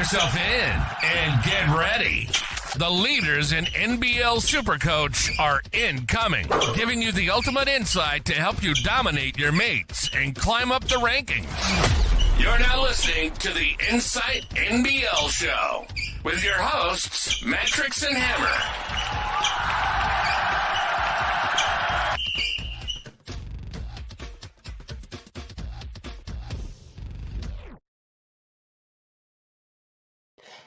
yourself in and get ready. The leaders in NBL Supercoach are incoming, giving you the ultimate insight to help you dominate your mates and climb up the rankings. You're now listening to the Insight NBL Show with your hosts, Matrix and Hammer.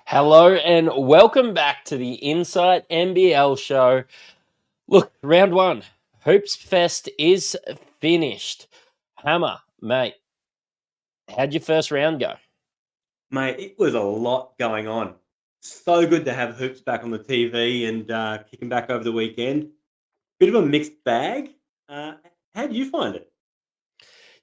Hello and welcome back to the Insight NBL Show. Look, round one, Hoopsfest is finished. Hammer, mate, how'd your first round go? Mate, it was a lot going on. So good to have Hoops back on the TV and kicking back over the weekend. Bit of a mixed bag. How did you find it?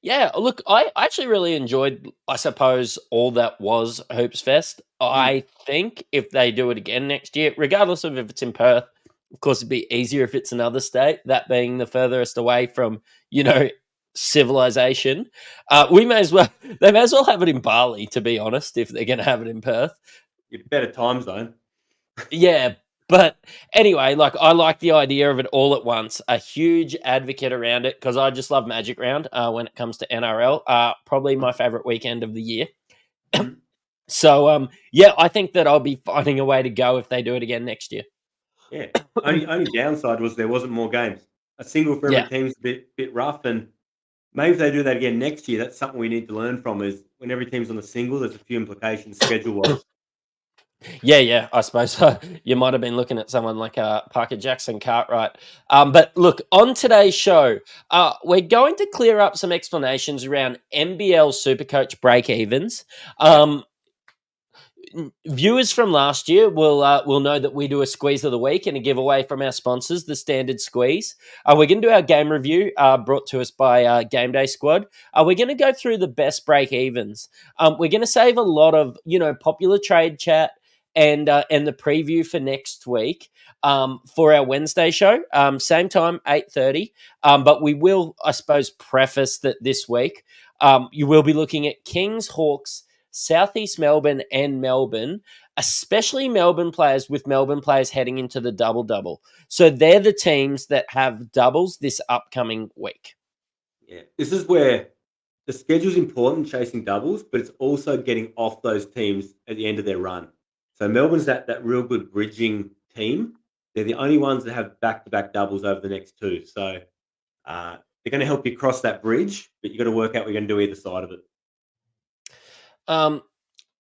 Yeah, look, I actually really enjoyed, I suppose, all that was Hoopsfest. I think if they do it again next year, regardless of if it's in Perth, of course, it'd be easier if it's another state, that being the furthest away from, civilization. They may as well have it in Bali, to be honest, if they're going to have it in Perth. Better time zone. Yeah, but anyway, I like the idea of it all at once. A huge advocate around it because I just love Magic Round when it comes to NRL. Probably my favorite weekend of the year. So, I think that I'll be finding a way to go if they do it again next year. Yeah, only downside was there wasn't more games. A single for every team's a bit rough, and maybe if they do that again next year, that's something we need to learn from. Is when every team's on the single, there's a few implications schedule-wise. Yeah, I suppose you might have been looking at someone like Parker Jackson Cartwright. But look, on today's show, we're going to clear up some explanations around NBL Supercoach break-evens. Viewers from last year will know that we do a squeeze of the week and a giveaway from our sponsors, the Standard Squeeze. We're going to do our game review brought to us by Game Day Squad. We're going to go through the best break-evens. We're going to save a lot of popular trade chat and the preview for next week for our Wednesday show. Same time, 8:30. But we will, I suppose, preface that this week you will be looking at Kings, Hawks, Southeast Melbourne and Melbourne, especially Melbourne players with Melbourne players heading into the double-double. So they're the teams that have doubles this upcoming week. Yeah, this is where the schedule's important, chasing doubles, but it's also getting off those teams at the end of their run. So Melbourne's that real good bridging team. They're the only ones that have back-to-back doubles over the next two. So they're going to help you cross that bridge, but you've got to work out what you're going to do either side of it.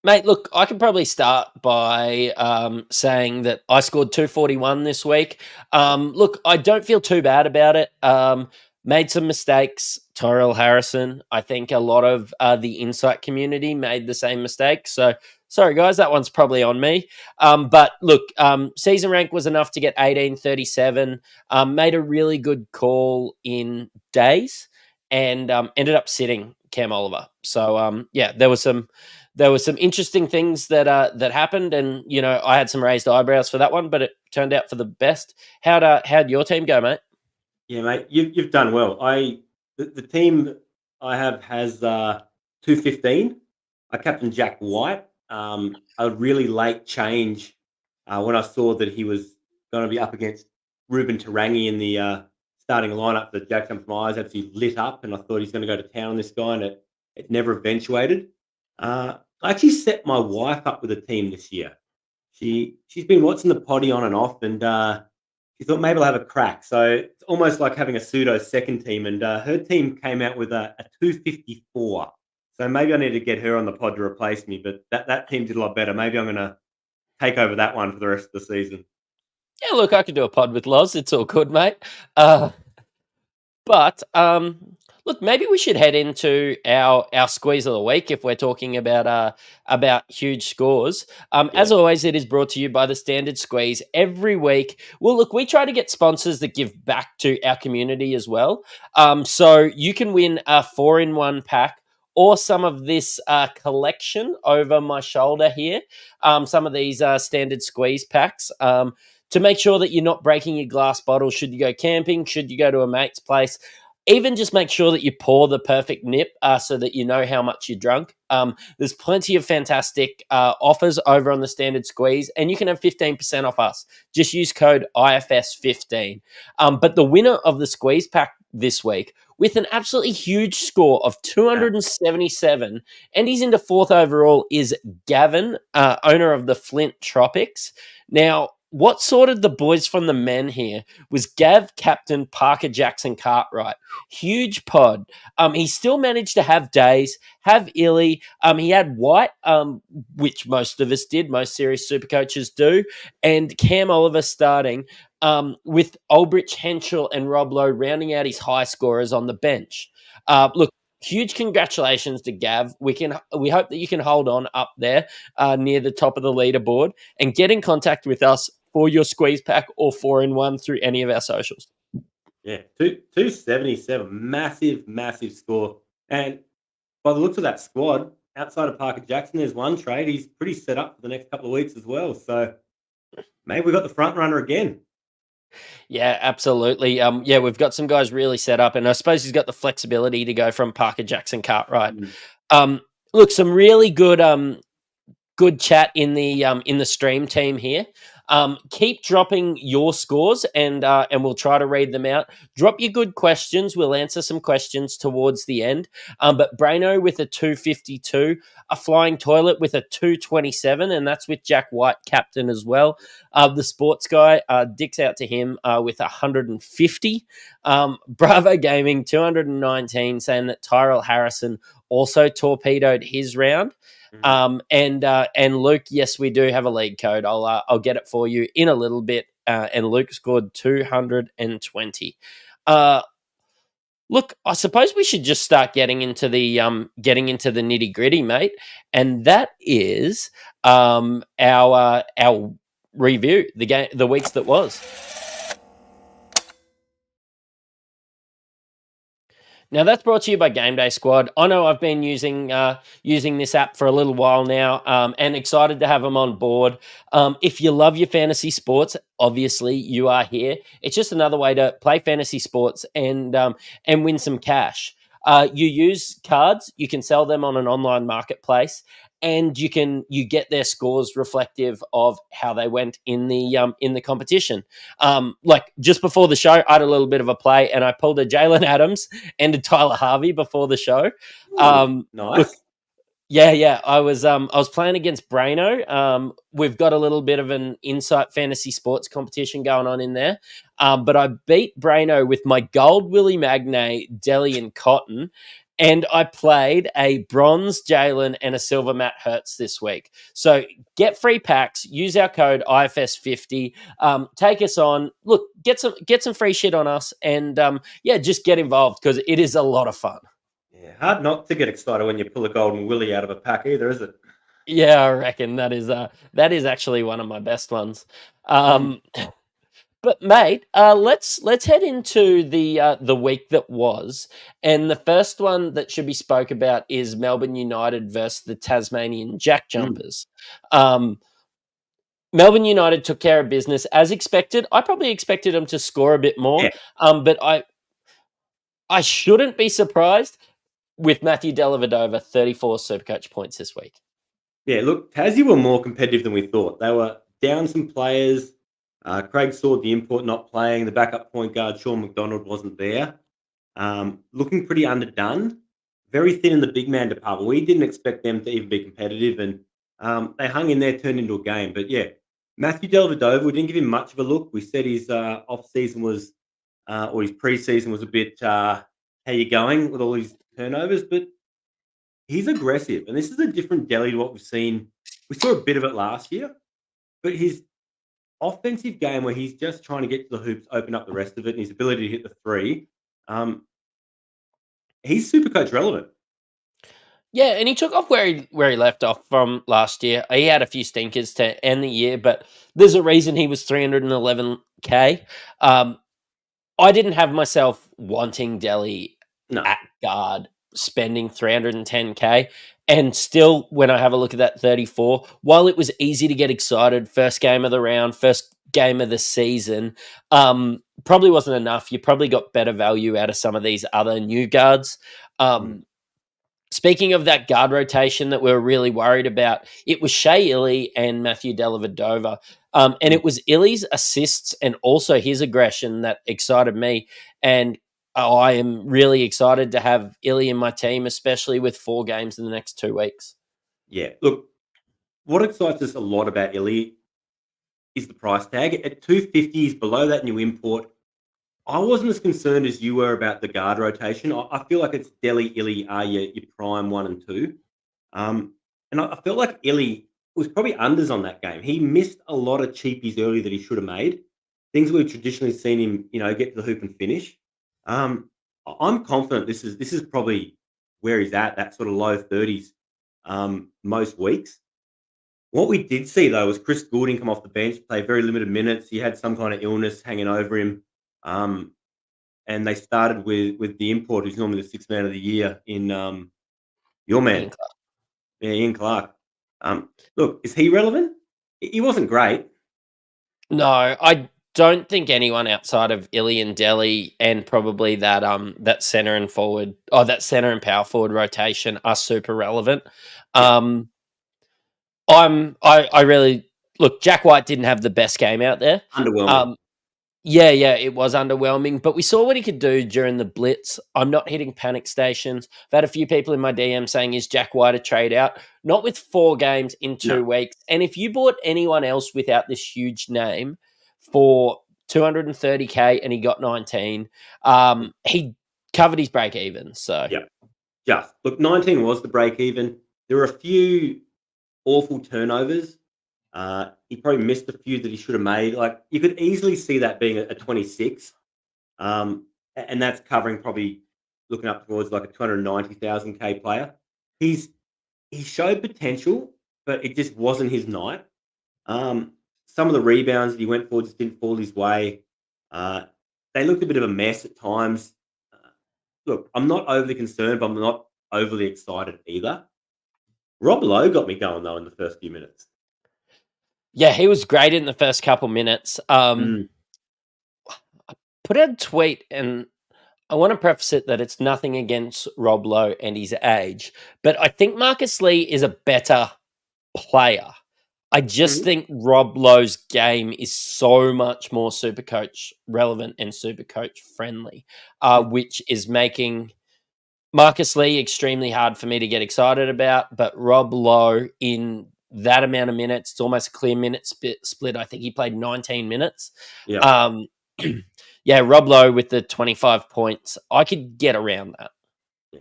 Mate, look, I can probably start by saying that I scored 241 this week. Look, I don't feel too bad about it. Made some mistakes. Tyrell Harrison, I think a lot of the Insight community made the same mistake. So, sorry, guys, that one's probably on me. But look, season rank was enough to get 1837. Made a really good call in days and ended up sitting Cam Oliver. So, there was some interesting things that happened, and I had some raised eyebrows for that one, but it turned out for the best. How'd your team go, mate? Yeah, mate, you've done well. The team I have has 215. I captained Jack White. A really late change when I saw that he was going to be up against Ruben Tarangi in the starting lineup. That Jack jumped my eyes actually lit up, and I thought he's going to go to town on this guy, and it never eventuated. I actually set my wife up with a team this year. She's been watching the potty on and off, and she thought maybe I'll have a crack. So it's almost like having a pseudo second team, and her team came out with a 254. So maybe I need to get her on the pod to replace me, but that team did a lot better. Maybe I'm going to take over that one for the rest of the season. Yeah, look, I could do a pod with Loz. It's all good, mate. But look, maybe we should head into our squeeze of the week if we're talking about huge scores. As always, it is brought to you by the Standard Squeeze every week. Well, look, we try to get sponsors that give back to our community as well. So you can win a 4-in-1 pack or some of this collection over my shoulder here, some of these Standard Squeeze packs. To make sure that you're not breaking your glass bottle should you go camping, should you go to a mate's place. even just make sure that you pour the perfect nip so that you know how much you're drunk. There's plenty of fantastic offers over on the Standard Squeeze, and you can have 15% off us. Just use code IFS15. But the winner of the Squeeze Pack this week, with an absolutely huge score of 277, and he's into 4th overall, is Gavin, owner of the Flint Tropics. Now, what sorted the boys from the men here was Gav captain Parker Jackson Cartwright. Huge pod. He still managed to have days, have Illy. He had White, which most of us did, most serious super coaches do, and Cam Oliver starting, with Ulbrich, Henchel, and Rob Lowe rounding out his high scorers on the bench. Look, huge congratulations to Gav. We hope that you can hold on up there near the top of the leaderboard and get in contact with us for your squeeze pack or 4-in-1 through any of our socials. Yeah, 277, massive score. And by the looks of that squad, outside of Parker Jackson, there's one trade. He's pretty set up for the next couple of weeks as well. So maybe we got the front runner again. Yeah, absolutely. We've got some guys really set up, and I suppose he's got the flexibility to go from Parker Jackson Cartwright. Look, some really good chat in the stream team here. Keep dropping your scores and we'll try to read them out. Drop your good questions. We'll answer some questions towards the end. But Braino with a 252, a Flying Toilet with a 227, and that's with Jack White captain as well. The sports guy, dicks out to him with 150. Bravo Gaming 219, saying that Tyrell Harrison also torpedoed his round. And Luke, yes, we do have a league code. I'll get it for you in a little bit. And Luke scored 220. Look, I suppose we should just start getting into the nitty gritty, mate. And that is our review, the weeks that was. Now, that's brought to you by Game Day Squad. I know I've been using this app for a little while now, and excited to have them on board. If you love your fantasy sports, obviously you are here. It's just another way to play fantasy sports and win some cash. You use cards, you can sell them on an online marketplace, and you get their scores reflective of how they went in the competition. Like just before the show, I had a little bit of a play, and I pulled a Jalen Adams and a Tyler Harvey before the show. Nice. Look, yeah. I was playing against Braino. We've got a little bit of an Insight Fantasy Sports competition going on in there. But I beat Braino with my gold Willie Magnay, Deli, and Cotton. And I played a bronze Jalen and a silver Matt Hurts this week. So get free packs, use our code IFS50, take us on. Look, get some free shit on us, and just get involved because it is a lot of fun. Yeah, hard not to get excited when you pull a golden willy out of a pack either, is it? Yeah, I reckon that is actually one of my best ones. But mate, let's head into the week that was, and the first one that should be spoke about is Melbourne United versus the Tasmanian Jack Jumpers. Melbourne United took care of business as expected. I probably expected them to score a bit more, but I shouldn't be surprised with Matthew Dellavedova 34 Supercoach points this week. Yeah, look, Tassie were more competitive than we thought. They were down some players. Craig saw the import not playing. The backup point guard, Sean McDonald, wasn't there. Looking pretty underdone. Very thin in the big man department. We didn't expect them to even be competitive, and they hung in there, turned into a game. But yeah, Matthew Dellavedova, we didn't give him much of a look. We said his off-season was, or his pre-season was a bit, how you going with all these turnovers? But he's aggressive, and this is a different Delhi to what we've seen. We saw a bit of it last year, but his offensive game where he's just trying to get to the hoops, open up the rest of it, and his ability to hit the three, he's Supercoach relevant. Yeah, and he took off where he left off from last year. He had a few stinkers to end the year, but there's a reason he was 311K. I didn't have myself wanting Delhi at guard, spending 310K. And still, when I have a look at that 34, while it was easy to get excited, first game of the round, first game of the season, probably wasn't enough. You probably got better value out of some of these other new guards. Speaking of that guard rotation that we were really worried about, it was Shea Illy and Matthew Dellavedova. And it was Illy's assists and also his aggression that excited me. And I am really excited to have Illy in my team, especially with 4 games in the next 2 weeks. Yeah, look, what excites us a lot about Illy is the price tag. At 250 is below that new import. I wasn't as concerned as you were about the guard rotation. I feel like it's Delhi, Illy are your prime 1 and 2. And I felt like Illy was probably unders on that game. He missed a lot of cheapies early that he should have made. Things we've traditionally seen him, get to the hoop and finish. I'm confident this is probably where he's at, that sort of low 30s most weeks. What we did see, though, was Chris Goulding come off the bench, play very limited minutes. He had some kind of illness hanging over him. And they started with the import, who's normally the 6th man of the year in your man. Ian Clark. Look, is he relevant? He wasn't great. No, I don't think anyone outside of Illy and Delhi and probably that center and forward, that center and power forward rotation are super relevant. Yeah. I really look. Jack White didn't have the best game out there. Underwhelming. Yeah, it was underwhelming, but we saw what he could do during the blitz. I'm not hitting panic stations. I've had a few people in my DM saying, is Jack White a trade out? Not with 4 games in 2 weeks. And if you bought anyone else without this huge name for $230K and he got 19, he covered his break even. So yeah, look, 19 was the break even. There were a few awful turnovers. He probably missed a few that he should have made. Like, you could easily see that being a 26. And that's covering probably looking up towards like a 290,000K player. He showed potential, but it just wasn't his night. Some of the rebounds that he went for just didn't fall his way. They looked a bit of a mess at times. Look, I'm not overly concerned, but I'm not overly excited either. Rob Lowe got me going, though, in the first few minutes. Yeah, he was great in the first couple minutes. I put out a tweet, and I want to preface it that it's nothing against Rob Lowe and his age, but I think Marcus Lee is a better player. I just think Rob Lowe's game is so much more Supercoach relevant and Supercoach friendly, which is making Marcus Lee extremely hard for me to get excited about. But Rob Lowe, in that amount of minutes, it's almost a clear minute split. I think he played 19 minutes. Yeah. Yeah, Rob Lowe with the 25 points. I could get around that. Yeah.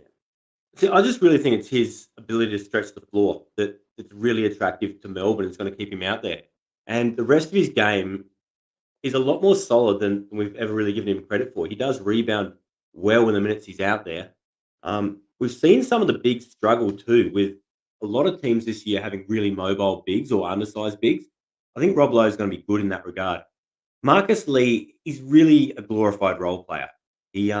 See, I just really think it's his ability to stretch the floor that's really attractive to Melbourne. It's going to keep him out there. And the rest of his game is a lot more solid than we've ever really given him credit for. He does rebound well in the minutes he's out there. We've seen some of the bigs struggle too, with a lot of teams this year having really mobile bigs or undersized bigs. I think Rob Lowe is going to be good in that regard. Marcus Lee is really a glorified role player. He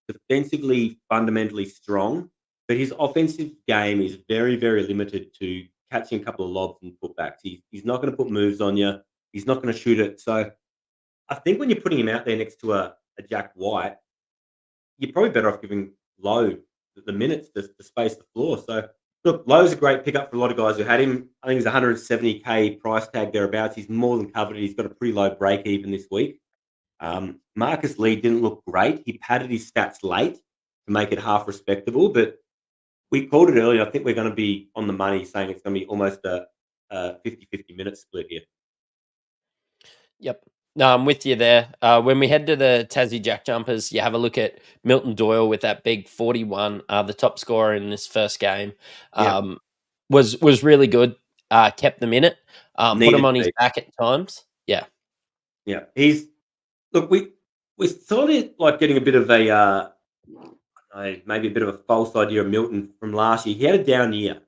defensively fundamentally strong, but his offensive game is very, very limited to catching a couple of lobs and putbacks. He's not going to put moves on you. He's not going to shoot it. So I think when you're putting him out there next to a Jack White, you're probably better off giving Lowe the minutes to space the floor. So look, Lowe's a great pickup for a lot of guys who had him. I think he's 170K price tag thereabouts. He's more than covered. He's got a pretty low break even this week. Marcus Lee didn't look great. He padded his stats late to make it half respectable, but we called it earlier. I think we're going to be on the money saying it's going to be almost a 50-50 minute split here. Yep. No, I'm with you there. When we head to the Tassie Jack Jumpers, you have a look at Milton Doyle with that big 41, the top scorer in this first game. Was really good. Kept them in it. Put him on his back at times. Yeah. He's we're sort of like getting a bit of a maybe a bit of a false idea of Milton from last year. He had a down year,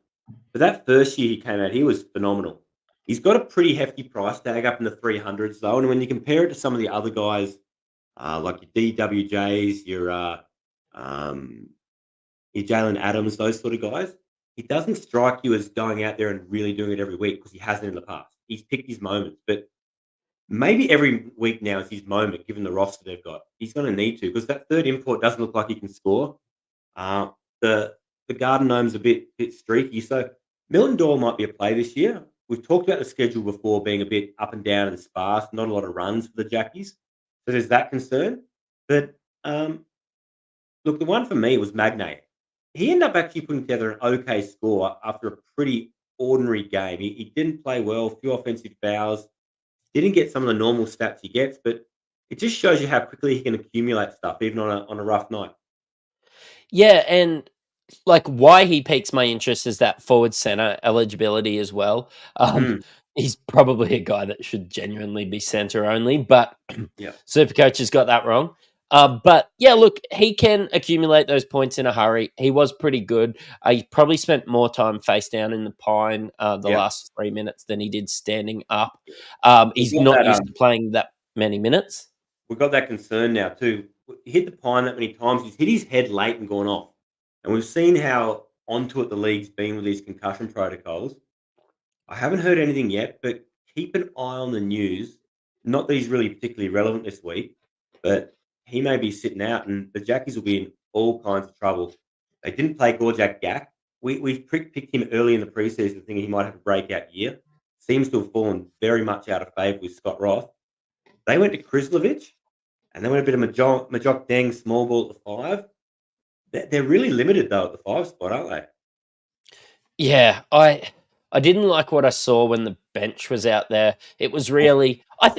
but that first year he came out, he was phenomenal. He's got a pretty hefty price tag up in the 300s though, and when you compare it to some of the other guys, like your DWJs, your Jalen Adams, those sort of guys, he doesn't strike you as going out there and really doing it every week because he hasn't in the past. He's picked his moments, but maybe every week now is his moment, given the roster they've got. He's going to need to because that third import doesn't look like he can score. Uh, the the Garden Gnome's a bit streaky, so Milton Doyle might be a play this year. We've talked about the schedule before being a bit up and down and sparse, not a lot of runs for the Jackies. So there's that concern. But look, the one for me was Magnate. He ended up actually putting together an okay score after a pretty ordinary game. He didn't play well, few offensive fouls, didn't get some of the normal stats he gets, but it just shows you how quickly he can accumulate stuff, even on a rough night. Yeah, and like why he piques my interest is that forward center eligibility as well. Mm, He's probably a guy that should genuinely be center only, but yeah, Supercoach has got that wrong. But yeah, look, he can accumulate those points in a hurry. He was pretty good. He probably spent more time face down in the pine the yeah. last 3 minutes than he did standing up. We've He's got not that. used to playing that many minutes. We've got that concern now too. He hit the pine that many times. He's hit his head late and gone off, and we've seen how onto it the league's been with these concussion protocols. I haven't heard anything yet, but keep an eye on the news. Not that he's really particularly relevant this week, but he may be sitting out, and the Jackies will be in all kinds of trouble. They didn't play Gorjak Gak. We picked him early in the preseason, thinking he might have a breakout year. Seems to have fallen very much out of favour with Scott Roth. They went to Krislovich, and they went a bit of Majok Deng small ball at the five. They're really limited though at the five spot, aren't they? Yeah, I didn't like what I saw when the bench was out there. It was really I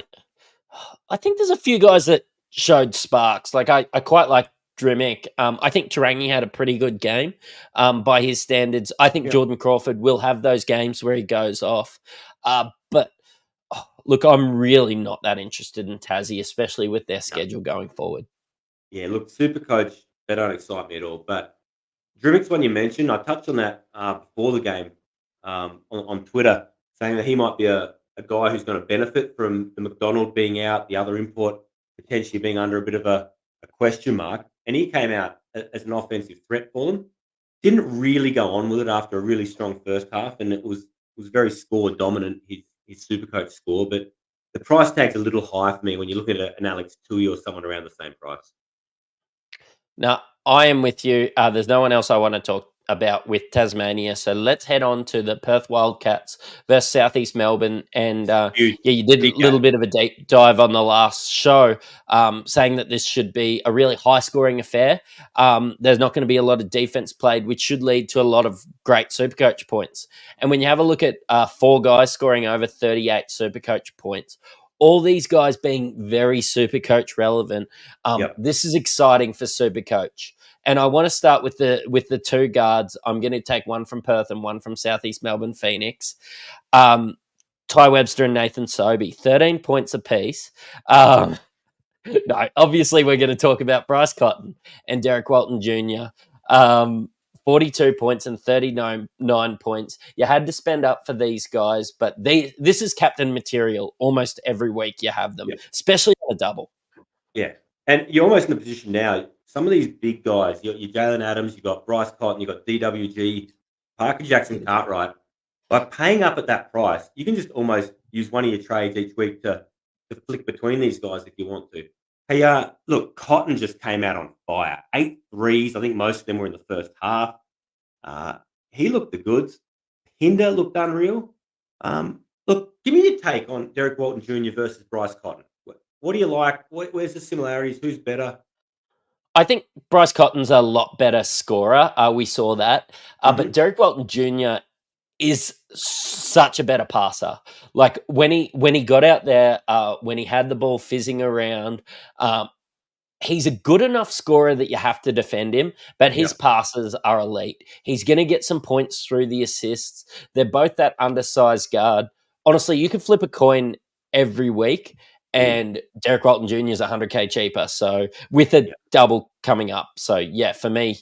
think there's a few guys that showed sparks. Like I quite like Drimic. I think Tarangi had a pretty good game by his standards. I think Yeah. Jordan Crawford will have those games where he goes off. But look, I'm really not that interested in Tassie, especially with their No. schedule going forward. Yeah, look, Supercoach, they don't excite me at all. But Drimick's one you mentioned, I touched on that before the game on Twitter, saying that he might be a guy who's going to benefit from the McDonald being out, the other import potentially being under a bit of a question mark. And he came out as an offensive threat for them. Didn't really go on with it after a really strong first half, and it was very score dominant, his Supercoach score. But the price tag's a little high for me when you look at an Alex Tui or someone around the same price. Now, I am with you. There's no one else I want to talk about with Tasmania. So let's head on to the Perth Wildcats versus Southeast Melbourne. And Huge, yeah, you did a big little game. bit of a deep dive on the last show, saying that this should be a really high scoring affair. There's not going to be a lot of defense played, which should lead to a lot of great Supercoach points. And when you have a look at four guys scoring over 38 Supercoach points, all these guys being very Supercoach relevant, Yep. this is exciting for Supercoach. And I want to start with the two guards. I'm going to take one from Perth and one from Southeast Melbourne Phoenix. Ty Webster and Nathan Sobey, 13 points apiece. No, obviously we're going to talk about Bryce Cotton and Derek Walton Jr. 42 points and 39 points. You had to spend up for these guys, but this is captain material almost every week you have them, Yep. especially on a double. Yeah. And you're almost in a position now. Some of these big guys, you got your Jalen Adams, you got Bryce Cotton, you got DWG, Parker Jackson Cartwright. By paying up at that price, you can just almost use one of your trades each week to flick between these guys if you want to. Hey, look, Cotton just came out on fire. 8 threes. I think most of them were in the first half. Uh, he looked the goods. Hinder looked unreal. Look, give me your take on Derek Walton Jr. versus Bryce Cotton. What do you like? Where's the similarities? Who's better? I think Bryce Cotton's a lot better scorer. We saw that. But Hmm. Derek Walton Jr. is such a better passer. Like when he got out there, when he had the ball fizzing around, he's a good enough scorer that you have to defend him, but his Yeah. passes are elite. He's going to get some points through the assists. They're both that undersized guard. Honestly, you could flip a coin every week, Mm. and Derek Walton Jr. is 100K cheaper. So with a Yeah. double coming up. So yeah, for me,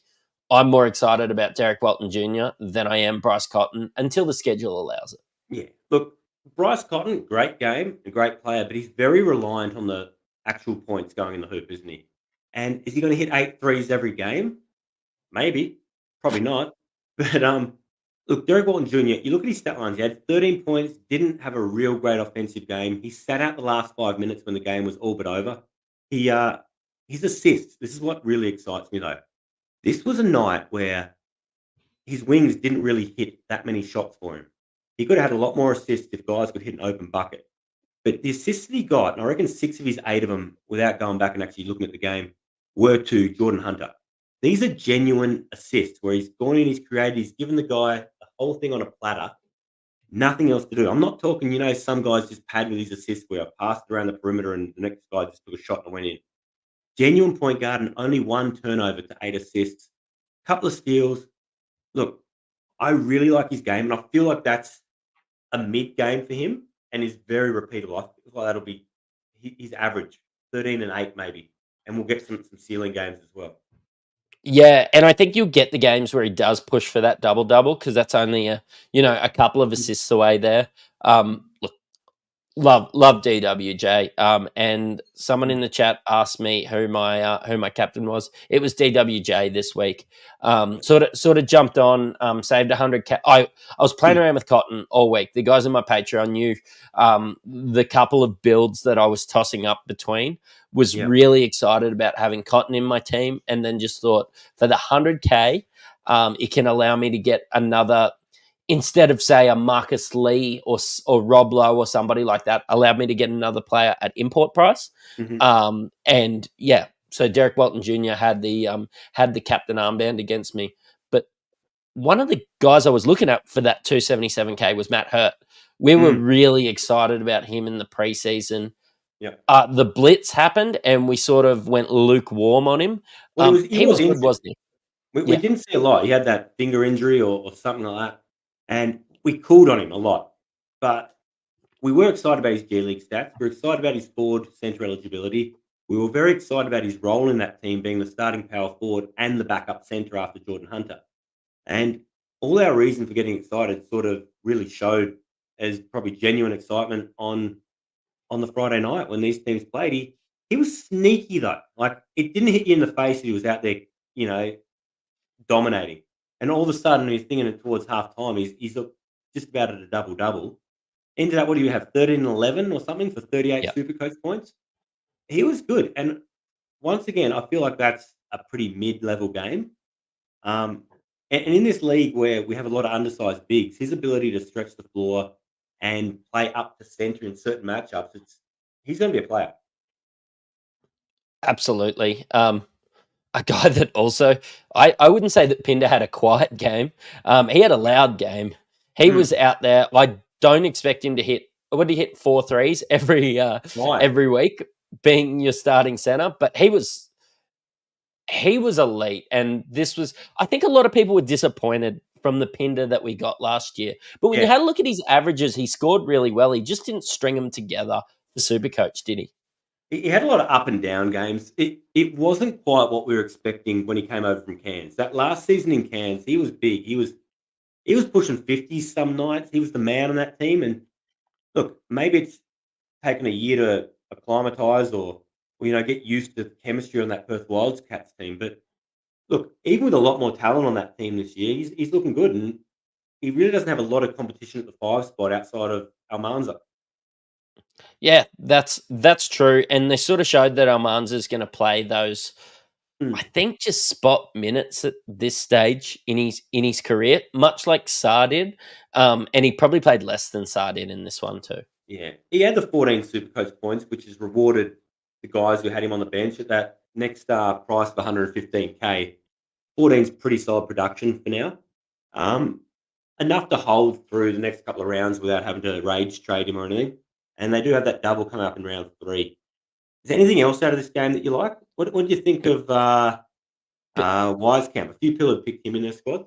I'm more excited about Derek Walton Jr. than I am Bryce Cotton until the schedule allows it. Yeah. Look, Bryce Cotton, great game, a great player, but he's very reliant on the actual points going in the hoop, isn't he? And is he going to hit 8 threes every game? Maybe, probably not. But Look, Derek Walton Jr., you look at his stat lines, he had 13 points, didn't have a real great offensive game. He sat out the last 5 minutes when the game was all but over. He his assists, this is what really excites me though. This was a night where his wings didn't really hit that many shots for him. He could have had a lot more assists if guys could hit an open bucket. But the assists that he got, and I reckon 6 of his 8 of them, without going back and actually looking at the game, were to Jordan Hunter. These are genuine assists where he's gone in, he's created, he's given the guy the whole thing on a platter, nothing else to do. I'm not talking, some guys just pad with his assists where I passed around the perimeter and the next guy just took a shot and went in. Genuine point guard and only 1 turnover to 8 assists, couple of steals. Look, I really like his game, and I feel like that's a mid game for him and is very repeatable. I feel like that'll be his average, 13 and 8 maybe, and we'll get some ceiling games as well. Yeah, and I think you'll get the games where he does push for that double-double because that's only a couple of assists away there. Look, love DWJ. And someone in the chat asked me who my captain was. It was DWJ this week. Sort of jumped on, saved 100K. I was playing around with Cotton all week. The guys on my Patreon knew the couple of builds that I was tossing up between. Was really excited about having Cotton in my team, and then just thought for the 100K, it can allow me to get another. Instead of, say, a Marcus Lee or Rob Lowe or somebody like that, allowed me to get another player at import price. So Derek Walton Jr. had the captain armband against me. But one of the guys I was looking at for that 277K was Matt Hurt. We were really excited about him in the preseason. The blitz happened, and we sort of went lukewarm on him. Well, he was good, wasn't he? We didn't see a lot. He had that finger injury or something like that. And we called on him a lot, but we were excited about his G League stats. We were excited about his forward centre eligibility. We were very excited about his role in that team, being the starting power forward and the backup centre after Jordan Hunter. And all our reason for getting excited sort of really showed as probably genuine excitement on the Friday night when these teams played. He was sneaky though. Like, it didn't hit you in the face that he was out there, dominating. And all of a sudden, he's thinking it towards half time. He's just about at a double-double. Ended up, what do you have, 13 and 11 or something for 38 Supercoach points? He was good. And once again, I feel like that's a pretty mid-level game. And in this league where we have a lot of undersized bigs, his ability to stretch the floor and play up to centre in certain matchups, he's going to be a player. Absolutely. A guy that also, I wouldn't say that Pinder had a quiet game. He had a loud game. He was out there. I don't expect him to hit. Would he hit 4 threes every week, being your starting center? But he was elite, and this was. I think a lot of people were disappointed from the Pinder that we got last year. But when you had a look at his averages, he scored really well. He just didn't string them together for Supercoach, did he? He had a lot of up and down games. It wasn't quite what we were expecting when he came over from Cairns. That last season in Cairns, he was big. He was pushing 50s some nights. He was the man on that team. And look, maybe it's taken a year to acclimatise or get used to the chemistry on that Perth Wildcats team. But look, even with a lot more talent on that team this year, he's looking good. And he really doesn't have a lot of competition at the 5 spot outside of Almanza. Yeah, that's true. And they sort of showed that Almanza is going to play those, I think, just spot minutes at this stage in his career, much like Saar did. And he probably played less than Saar did in this one too. Yeah, he had the 14 Supercoach points, which has rewarded the guys who had him on the bench at that next price of 115K. 14's pretty solid production for now. Enough to hold through the next couple of rounds without having to rage trade him or anything. And they do have that double coming up in round 3. Is there anything else out of this game that you like? What do you think of Wisekamp? A few people have picked him in their squad.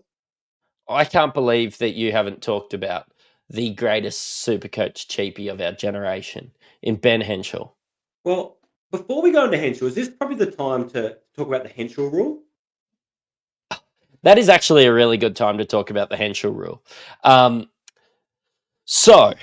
I can't believe that you haven't talked about the greatest Supercoach cheapie of our generation in Ben Henchel. Well, before we go into Henchel, is this probably the time to talk about the Henchel rule? That is actually a really good time to talk about the Henchel rule. So,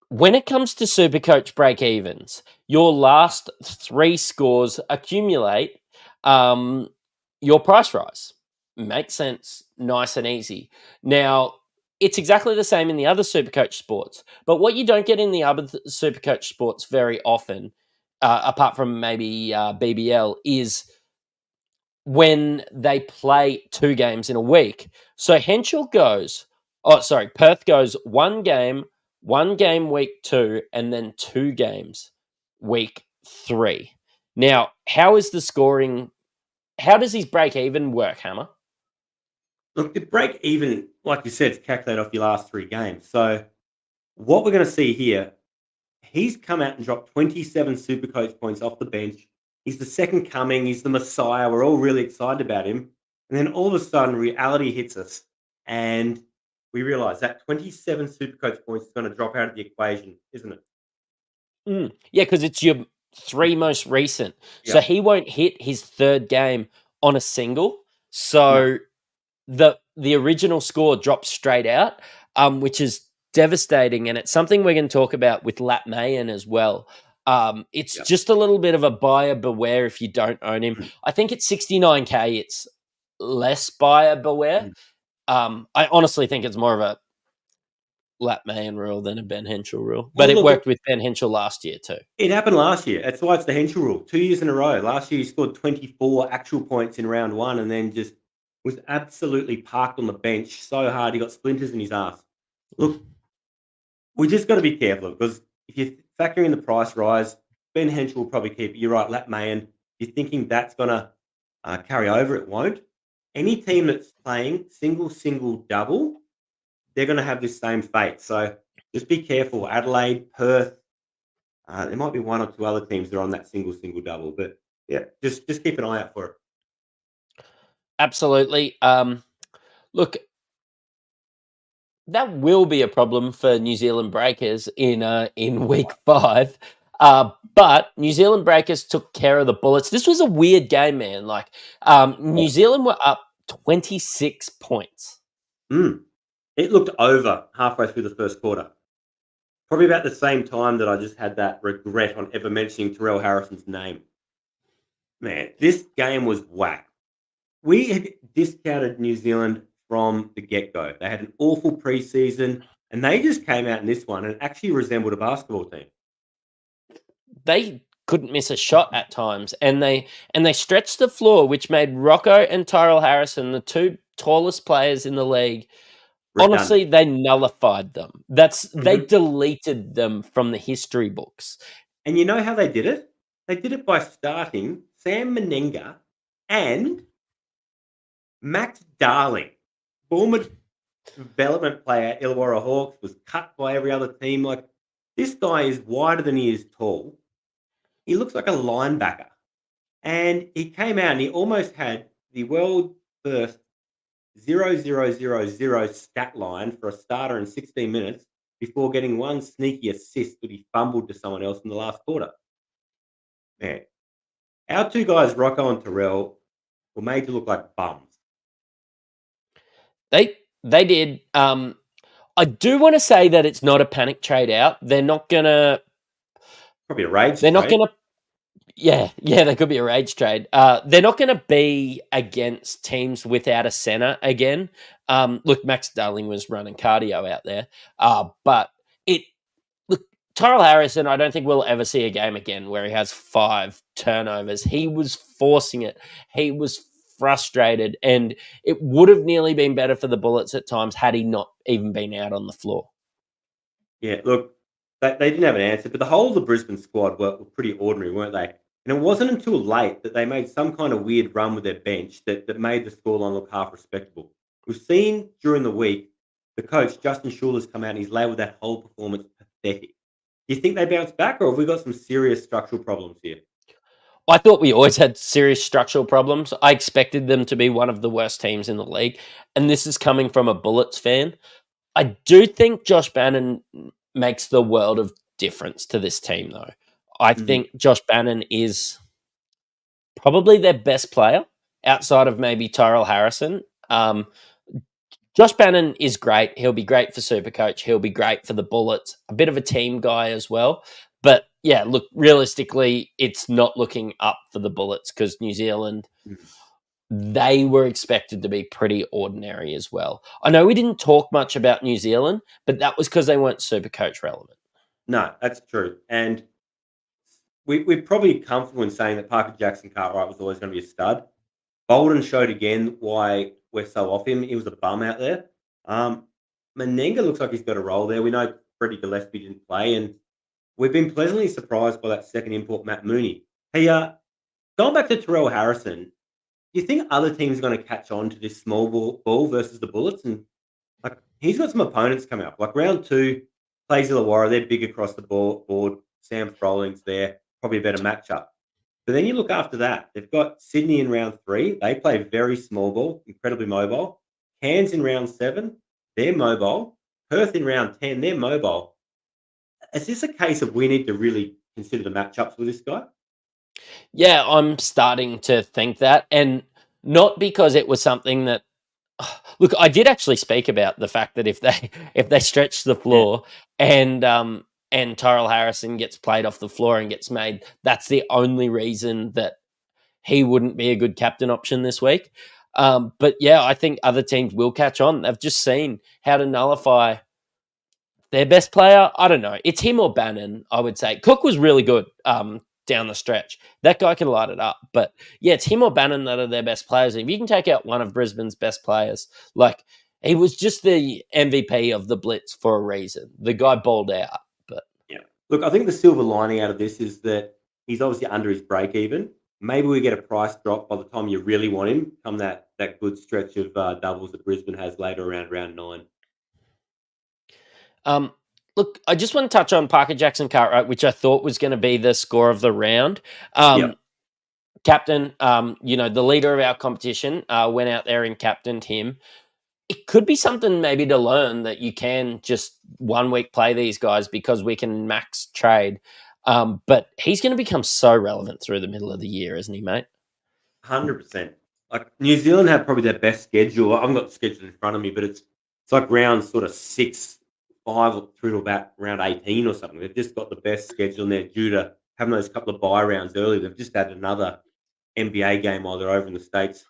when it comes to Supercoach break-evens, your last 3 scores accumulate your price rise. Makes sense, nice and easy. Now, it's exactly the same in the other Supercoach sports. But what you don't get in the other Supercoach sports very often, apart from maybe BBL, is when they play 2 games in a week. So Perth goes 1 game week 2, and then 2 games week 3. Now, how is the scoring? How does his break even work, Hammer? Look, the break even, like you said, is calculated off your last 3 games. So what we're going to see here, he's come out and dropped 27 Supercoach points off the bench. He's the second coming. He's the Messiah. We're all really excited about him. And then all of a sudden, reality hits us. And we realize that 27 Supercoach points is going to drop out of the equation, isn't it? Yeah, because it's your 3 most recent. So Yeah. he won't hit his 3rd game on a single. No. So the original score drops straight out, which is devastating. And it's something we're going to talk about with Lat Mayen as well. It's just a little bit of a buyer beware if you don't own him. I think at 69K, it's less buyer beware. I honestly think it's more of a Lat Mayen rule than a Ben Henchel rule. But it worked with Ben Henchel last year too. It happened last year. That's why it's the Henchel rule. 2 years in a row. Last year he scored 24 actual points in round 1 and then just was absolutely parked on the bench so hard he got splinters in his ass. Look, we just got to be careful because if you factor in the price rise, Ben Henchel will probably keep it. You're right, Lat Mayen. You're thinking that's going to carry over. It won't. Any team that's playing single, double, they're going to have this same fate. So just be careful. Adelaide, Perth, there might be 1 or 2 other teams that are on that single, double. But yeah, just keep an eye out for it. Absolutely. Look, that will be a problem for New Zealand Breakers in week 5. But New Zealand Breakers took care of the Bullets. This was a weird game, man. Like New Zealand were up 26 points. It looked over halfway through the first quarter. Probably about the same time that I just had that regret on ever mentioning Terrell Harrison's name. Man, this game was whack. We had discounted New Zealand from the get-go. They had an awful preseason, and they just came out in this one and actually resembled a basketball team. They couldn't miss a shot at times, and they stretched the floor, which made Rocco and Tyrell Harrison the 2 tallest players in the league. Honestly, they nullified them. They deleted them from the history books. And you know how they did it? They did it by starting Sam Menenga and Max Darling, former development player, Illawarra Hawks, was cut by every other team. Like, this guy is wider than he is tall. He looks like a linebacker. And he came out and he almost had the world first 0-0-0-0 stat line for a starter in 16 minutes before getting 1 sneaky assist that he fumbled to someone else in the last quarter. Man, our 2 guys, Rocco and Terrell, were made to look like bums. They did. I do want to say that it's not a panic trade out. They're not gonna. Probably a rage. They're not gonna. Yeah, there could be a rage trade. They're not going to be against teams without a center again. Look, Max Darling was running cardio out there, but Tyrell Harrison, I don't think we'll ever see a game again where he has 5 turnovers. He was forcing it. He was frustrated, and it would have nearly been better for the Bullets at times had he not even been out on the floor. Yeah, look, they didn't have an answer, but the whole of the Brisbane squad were pretty ordinary, weren't they? And it wasn't until late that they made some kind of weird run with their bench that made the scoreline look half respectable. We've seen during the week the coach, Justin Schuler's come out and he's labelled that whole performance pathetic. Do you think they bounce back, or have we got some serious structural problems here? I thought we always had serious structural problems. I expected them to be one of the worst teams in the league, and this is coming from a Bullets fan. I do think Josh Bannon makes the world of difference to this team, though. I think Josh Bannon is probably their best player outside of maybe Tyrell Harrison. Josh Bannon is great. He'll be great for Supercoach. He'll be great for the Bullets. A bit of a team guy as well. But yeah, look, realistically, it's not looking up for the Bullets because New Zealand they were expected to be pretty ordinary as well. I know we didn't talk much about New Zealand, but that was because they weren't Supercoach relevant. No, that's true. And we're probably comfortable in saying that Parker Jackson Cartwright was always going to be a stud. Bolden showed again why we're so off him. He was a bum out there. Menenga looks like he's got a role there. We know Freddie Gillespie didn't play, and we've been pleasantly surprised by that second import, Matt Mooney. Hey, going back to Terrell Harrison, do you think other teams are going to catch on to this small ball versus the Bullets? And like he's got some opponents coming up. Like round 2, plays Illawarra. They're big across the board. Sam Froling's there. Probably a better matchup. But then you look after that. They've got Sydney in round 3. They play very small ball, incredibly mobile. Cairns in round 7. They're mobile. Perth in round 10. They're mobile. Is this a case of we need to really consider the matchups with this guy? Yeah, I'm starting to think that, and not because it was something that. Look, I did actually speak about the fact that if they stretch the floor and Tyrell Harrison gets played off the floor and gets made, that's the only reason that he wouldn't be a good captain option this week. But yeah, I think other teams will catch on. They've just seen how to nullify their best player. I don't know. It's him or Bannon, I would say. Cook was really good down the stretch. That guy can light it up. But yeah, it's him or Bannon that are their best players. And if you can take out one of Brisbane's best players, like he was just the MVP of the Blitz for a reason. The guy balled out. But yeah, look, I think the silver lining out of this is that he's obviously under his break even. Maybe we get a price drop by the time you really want him, come that good stretch of doubles that Brisbane has later around round 9. Look, I just want to touch on Parker Jackson Cartwright, which I thought was going to be the score of the round. Captain, the leader of our competition, went out there and captained him. It could be something maybe to learn that you can just 1 week play these guys because we can max trade. But he's going to become so relevant through the middle of the year, isn't he, mate? 100%. Like New Zealand have probably their best schedule. I haven't got the schedule in front of me, but it's like round sort of 6, 5 through to about round 18 or something. They've just got the best schedule, and they're due to having those couple of bye rounds early. They've just had another NBA game while they're over in the States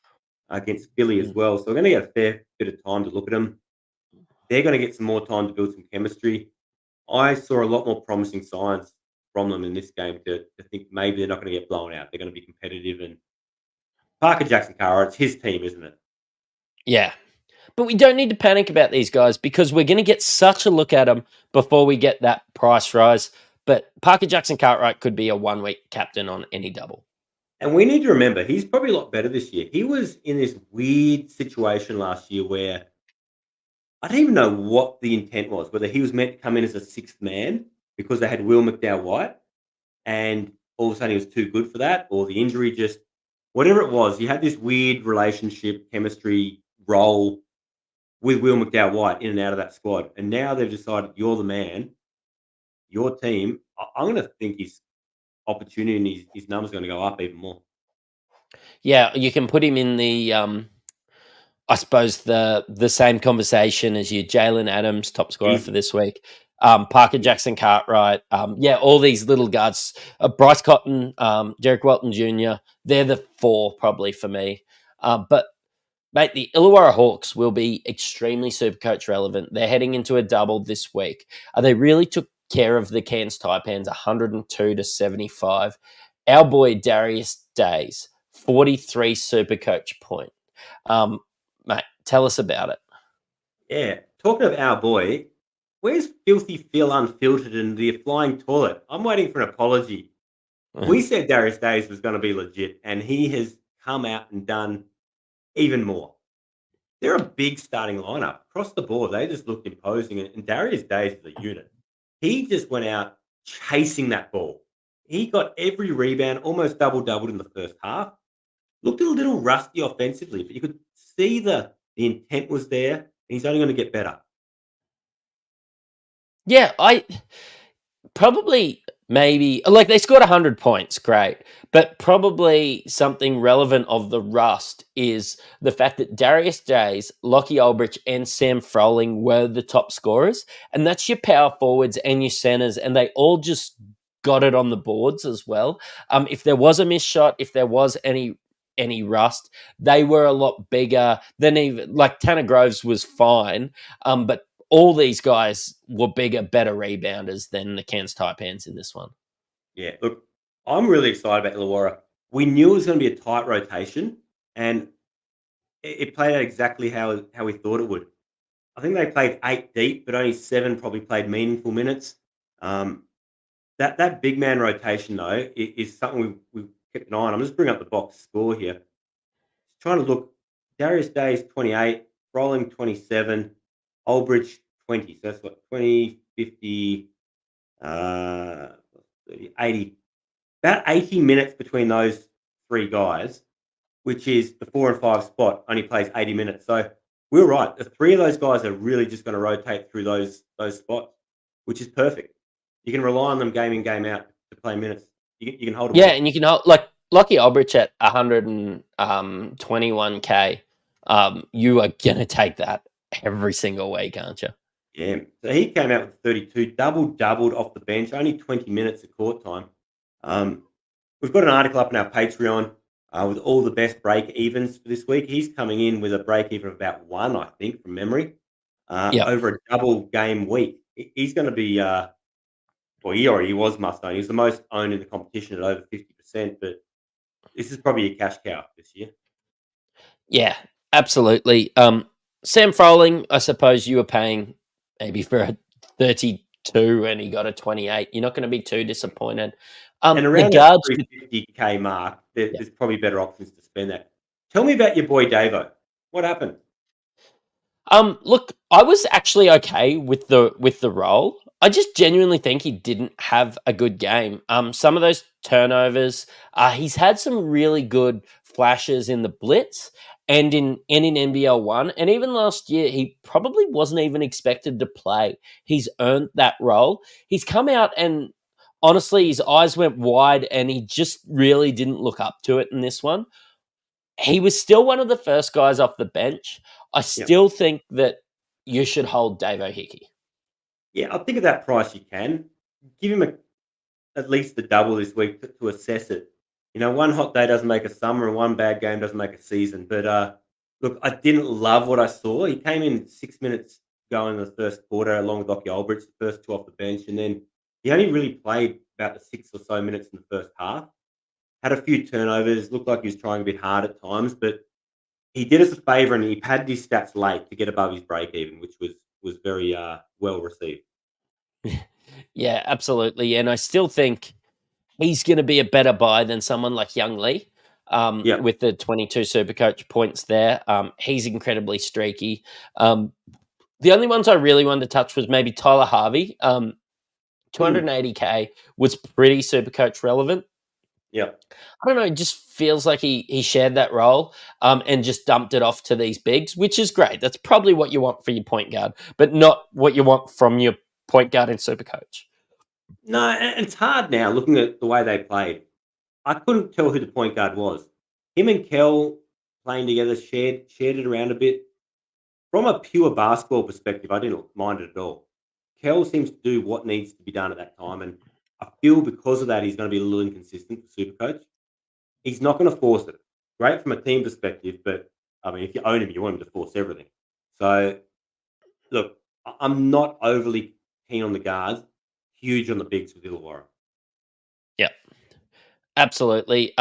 against Philly as well. So we're going to get a fair bit of time to look at them. They're going to get some more time to build some chemistry. I saw a lot more promising signs from them in this game to think maybe they're not going to get blown out. They're going to be competitive. And Parker Jackson Carr, it's his team, isn't it? Yeah. But we don't need to panic about these guys because we're going to get such a look at them before we get that price rise. But Parker Jackson Cartwright could be a 1 week captain on any double. And we need to remember, he's probably a lot better this year. He was in this weird situation last year where I don't even know what the intent was, whether he was meant to come in as a 6th man because they had Will McDowell-White and all of a sudden he was too good for that, or the injury just, whatever it was, you had this weird relationship, chemistry, role with Will McDowell-White in and out of that squad. And now they've decided you're the man, your team. I'm going to think his opportunity and his numbers are going to go up even more. Yeah, you can put him in the, I suppose, the same conversation as your Jalen Adams, top scorer for this week. Parker Jackson Cartwright. All these little guards. Bryce Cotton, Derek Walton Jr., they're the 4 probably for me. But mate, the Illawarra Hawks will be extremely Supercoach relevant. They're heading into a double this week. They really took care of the Cairns Taipans 102-75. Our boy Darius Days, 43 Supercoach point. Mate, tell us about it. Yeah, talking of our boy, where's Filthy Phil Unfiltered and the Flying Toilet? I'm waiting for an apology. We said Darius Days was going to be legit, and he has come out and done even more. They're a big starting lineup across the board. They just looked imposing, and Darius Days is a unit. He just went out chasing that ball. He got every rebound, almost double-doubled in the first half. Looked a little rusty offensively, but you could see the intent was there, and he's only going to get better. Yeah, I probably maybe like they scored 100 points, great, but probably something relevant of the rust is the fact that Darius Days, Lockie Ulbrich, and Sam Froling were the top scorers, and that's your power forwards and your centers, and they all just got it on the boards as well. If there was a missed shot, if there was any any rust. They were a lot bigger than even like Tanner Groves was fine, but all these guys were bigger, better rebounders than the Cairns Taipans in this one. Yeah, look, I'm really excited about Illawarra. We knew it was going to be a tight rotation, and it played out exactly how we thought it would. I think they played 8 deep, but only 7 probably played meaningful minutes. Um, that big man rotation, though, is something we've kept an eye on. I'm just bringing up the box score here. Trying to look. Darius Day's 28, Rolling 27, Aldridge 20. So that's what, 20, 50, 30, 80. About 80 minutes between those 3 guys, which is the 4 and 5 spot, only plays 80 minutes. So we were right. The 3 of those guys are really just going to rotate through those spots, which is perfect. You can rely on them game in, game out to play minutes. You can hold them Yeah, all. and you can hold like Lockie Aldrich at 121K. You are gonna take that every single week, aren't you? Yeah. So he came out with 32, doubled off the bench, only 20 minutes of court time. We've got an article up on our Patreon with all the best break evens for this week. He's coming in with a break even of about 1, I think, from memory, Yeah. over a double game week. He's going to be, well, he already was must own. He's the most owned in the competition at over 50%, but this is probably a cash cow this year. Yeah, absolutely. Sam Froling, I suppose you were paying maybe for a 32 and he got a 28. You're not going to be too disappointed. And The around that guards, 350K mark, yeah. there's probably better options to spend that. Tell me about your boy Davo. What happened? Look, I was actually okay with the role. I just genuinely think he didn't have a good game. Some of those turnovers, he's had some really good flashes in the blitz and in NBL one, and even last year he probably wasn't even expected to play. He's earned that role. He's come out and honestly, his eyes went wide, and he just really didn't look up to it in this one. He was still one of the first guys off the bench. I Yeah. still think that you should hold Davo Hickey. Yeah, I think at that price you can. Give him at least the double this week to assess it. You know, one hot day doesn't make a summer and one bad game doesn't make a season. But look, I didn't love what I saw. He came in 6 minutes going in the first quarter along with Lockie Aldrich, the first 2 off the bench. And then he only really played about the 6 or so minutes in the first half. Had a few turnovers, looked like he was trying a bit hard at times, but he did us a favour and he padded his stats late to get above his break even, which was very well received. Yeah, absolutely. And I still think he's going to be a better buy than someone like Young Lee Yeah. with the 22 Supercoach points there. He's incredibly streaky. The only ones I really wanted to touch was maybe Tyler Harvey. 280K was pretty Supercoach relevant. Yeah. I don't know, it just feels like he shared that role and just dumped it off to these bigs, which is great. That's probably what you want for your point guard, but not what you want from your point guard in Supercoach. No, and it's hard now looking at the way they played. I couldn't tell who the point guard was. Him and Kel playing together shared it around a bit. From a pure basketball perspective, I didn't mind it at all. Kel seems to do what needs to be done at that time, and I feel because of that he's going to be a little inconsistent for Supercoach. He's not going to force it. Great from a team perspective, but I mean, if you own him, you want him to force everything. So, look, I'm not overly keen on the guards. Huge on the bigs with Illawarra. Yeah, absolutely.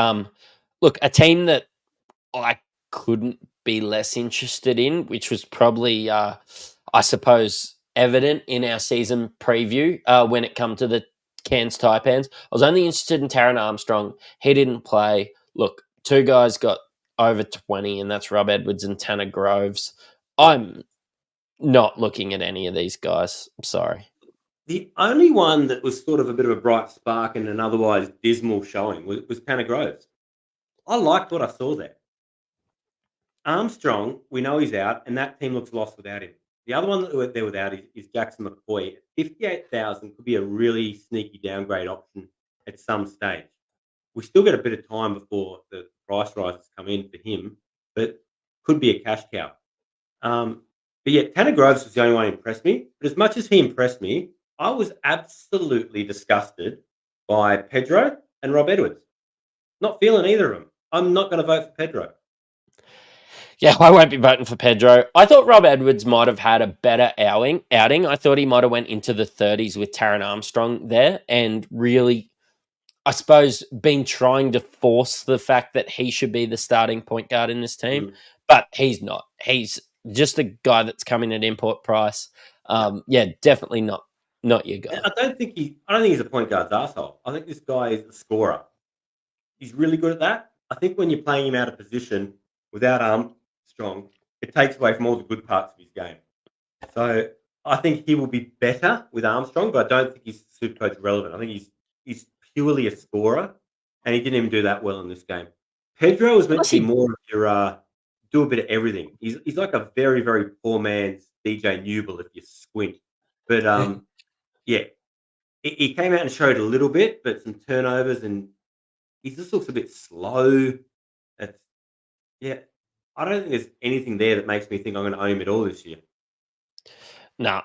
Look, a team that I couldn't be less interested in, which was probably, I suppose, evident in our season preview when it come to the Cairns Taipans. I was only interested in Taron Armstrong. He didn't play. Look, 2 guys got over 20, and that's Rob Edwards and Tanner Groves. I'm not looking at any of these guys. I'm sorry. The only one that was sort of a bit of a bright spark in an otherwise dismal showing was Tanner Groves. I liked what I saw there. Armstrong, we know he's out, and that team looks lost without him. The other one that they're without is Jackson McCoy. 58,000 could be a really sneaky downgrade option at some stage. We still got a bit of time before the price rises come in for him, but could be a cash cow. But yeah, Tanner Groves was the only one who impressed me. But as much as he impressed me, I was absolutely disgusted by Pedro and Rob Edwards. Not feeling either of them. I'm not going to vote for Pedro. Yeah, I won't be voting for Pedro. I thought Rob Edwards might have had a better outing. I thought he might have went into the 30s with Taron Armstrong there and really, I suppose, been trying to force the fact that he should be the starting point guard in this team, but he's not. He's just a guy that's coming at import price. Yeah, definitely not your guy. I don't think he's a point guard's asshole. I think this guy is a scorer. He's really good at that. I think when you're playing him out of position without Armstrong, it takes away from all the good parts of his game. So I think he will be better with Armstrong, but I don't think he's super coach relevant. I think he's purely a scorer, and he didn't even do that well in this game. Pedro is meant to be more of your do a bit of everything. He's like a very, very poor man's DJ Newell if you squint. But yeah, he came out and showed a little bit, but some turnovers, and he just looks a bit slow. It's, yeah, I don't think there's anything there that makes me think I'm going to own him at all this year. No.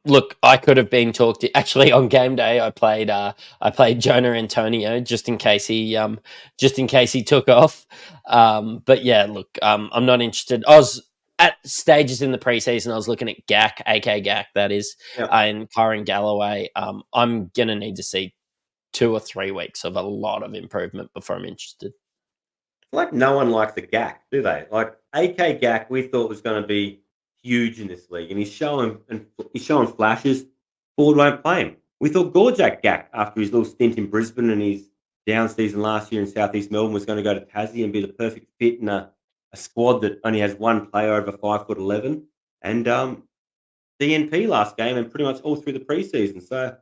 Look, I could have been talked to. Actually, on game day, I played Jonah Antonio just in case he took off. But yeah, look, I'm not interested. I was at stages in the preseason. I was looking at Gak, AK Gak, that is, and Kyron Galloway. I'm gonna need to see 2 or 3 weeks of a lot of improvement before I'm interested. Like no one likes a Gak, do they? Like AK Gak, we thought was going to be huge in this league, and he's showing flashes. Ford won't play him. We thought Gorjak Gak, after his little stint in Brisbane and his down season last year in Southeast Melbourne, was going to go to Tassie and be the perfect fit in a squad that only has one player over 5'11", and DNP last game and pretty much all through the preseason. So,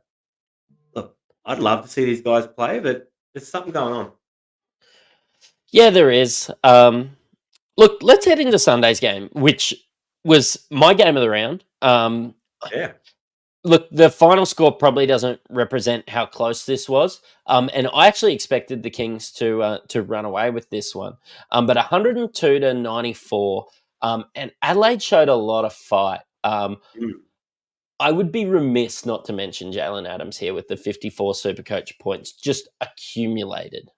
look, I'd love to see these guys play, but there's something going on. Yeah, there is. Look, let's head into Sunday's game, which was my game of the round. Yeah. Look, the final score probably doesn't represent how close this was, and I actually expected the Kings to run away with this one. But 102-94, and Adelaide showed a lot of fight. I would be remiss not to mention Jalen Adams here with the 54 Supercoach points just accumulated.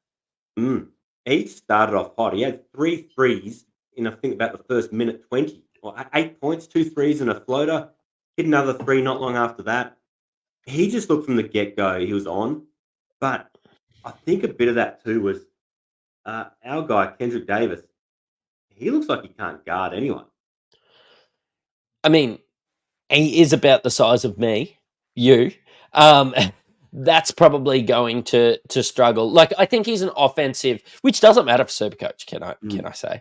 He started off hot. He had 3 threes in, I think, about the first minute 20. Or 8 points, 2 threes and a floater. Hit another 3 not long after that. He just looked from the get-go he was on. But I think a bit of that too was our guy, Kendrick Davis. He looks like he can't guard anyone. I mean, he is about the size of me, you. That's probably going to struggle. Like, I think he's an offensive, which doesn't matter for Supercoach, can I say?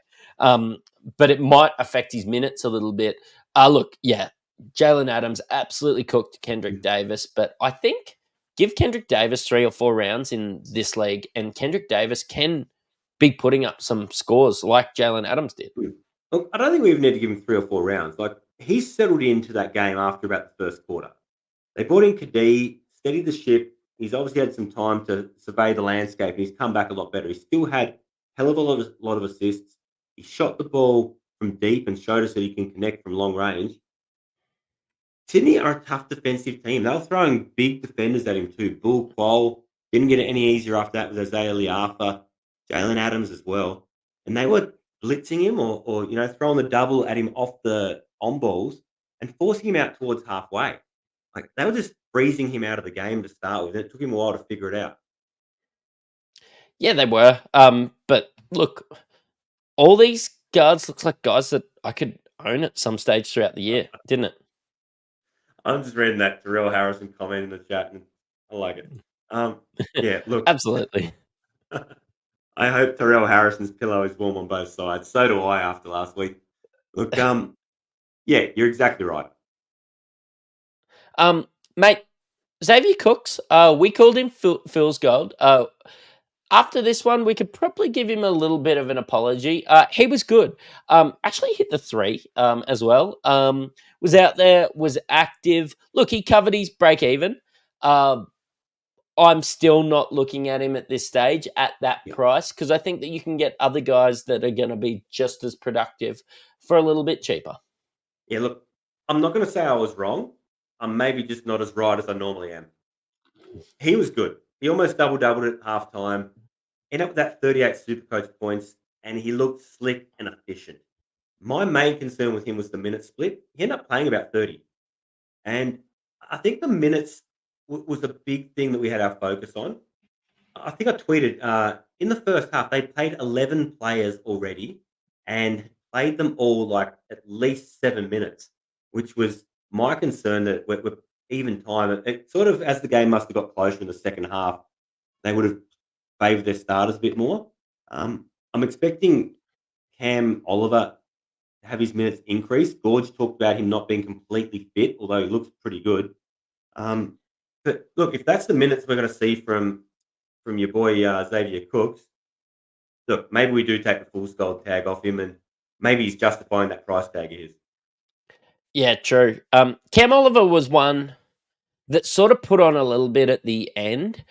But it might affect his minutes a little bit. Look, yeah, Jalen Adams absolutely cooked Kendrick Davis, but I think give Kendrick Davis 3 or 4 rounds in this league, and Kendrick Davis can be putting up some scores like Jalen Adams did. Look, I don't think we even need to give him 3 or 4 rounds. Like, he settled into that game after about the first quarter. They brought in Kadee, steadied the ship. He's obviously had some time to survey the landscape, and he's come back a lot better. He still had a hell of a lot of assists. He shot the ball from deep and showed us that he can connect from long range. Sydney are a tough defensive team. They were throwing big defenders at him too. Bull Quoll didn't get it any easier after that with Isaiah Liafa, Jalen Adams as well. And they were blitzing him or throwing the double at him off the on balls and forcing him out towards halfway. Like, they were just freezing him out of the game to start with. It took him a while to figure it out. Yeah, they were. But look, all these guards looks like guys that I could own at some stage throughout the year, didn't it? I'm just reading that Terrell Harrison comment in the chat, and I like it. Yeah, look. Absolutely. I hope Terrell Harrison's pillow is warm on both sides. So do I after last week. Look, yeah, you're exactly right. Mate, Xavier Cooks, we called him Fool's Gold. After this one, we could probably give him a little bit of an apology. He was good. Actually hit the 3 as well. Was out there, was active. Look, he covered his break even. I'm still not looking at him at this stage at that price because I think that you can get other guys that are going to be just as productive for a little bit cheaper. Yeah, look, I'm not going to say I was wrong. I'm maybe just not as right as I normally am. He was good. He almost double-doubled at halftime. ended up with that 38 Supercoach points, and he looked slick and efficient. My main concern with him was the minute split. He ended up playing about 30. And I think the minutes was a big thing that we had our focus on. I think I tweeted in the first half, they played 11 players already and played them all like at least 7 minutes, which was my concern that we're even time. It sort of, as the game must have got closer in the second half, they would have favoured their starters a bit more. I'm expecting Cam Oliver to have his minutes increase. Gorge talked about him not being completely fit, although he looks pretty good. But look, if that's the minutes we're going to see from your boy Xavier Cooks, look, maybe we do take the full gold tag off him, and maybe he's justifying that price tag he is. Yeah, true. Cam Oliver was one that sort of put on a little bit at the end.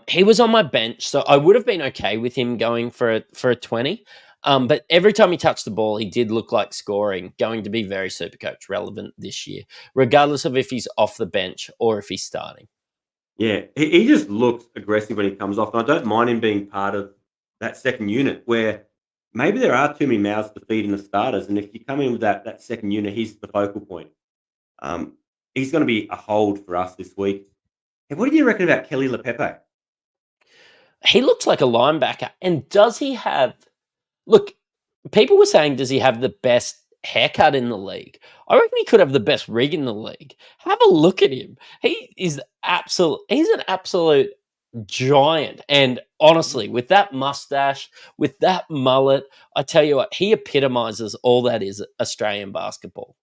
He was on my bench, so I would have been okay with him going for a 20. But every time he touched the ball, he did look like scoring, going to be very Supercoach relevant this year, regardless of if he's off the bench or if he's starting. Yeah, he just looks aggressive when he comes off. And I don't mind him being part of that second unit where maybe there are too many mouths to feed in the starters. And if you come in with that second unit, he's the focal point. He's going to be a hold for us this week. Hey, what do you reckon about Kelly LePepe? He looks like a linebacker. And does he have... Look, people were saying, does he have the best haircut in the league? I reckon he could have the best rig in the league. Have a look at him. He's an absolute giant. And honestly, with that mustache, with that mullet, I tell you what, he epitomizes all that is Australian basketball.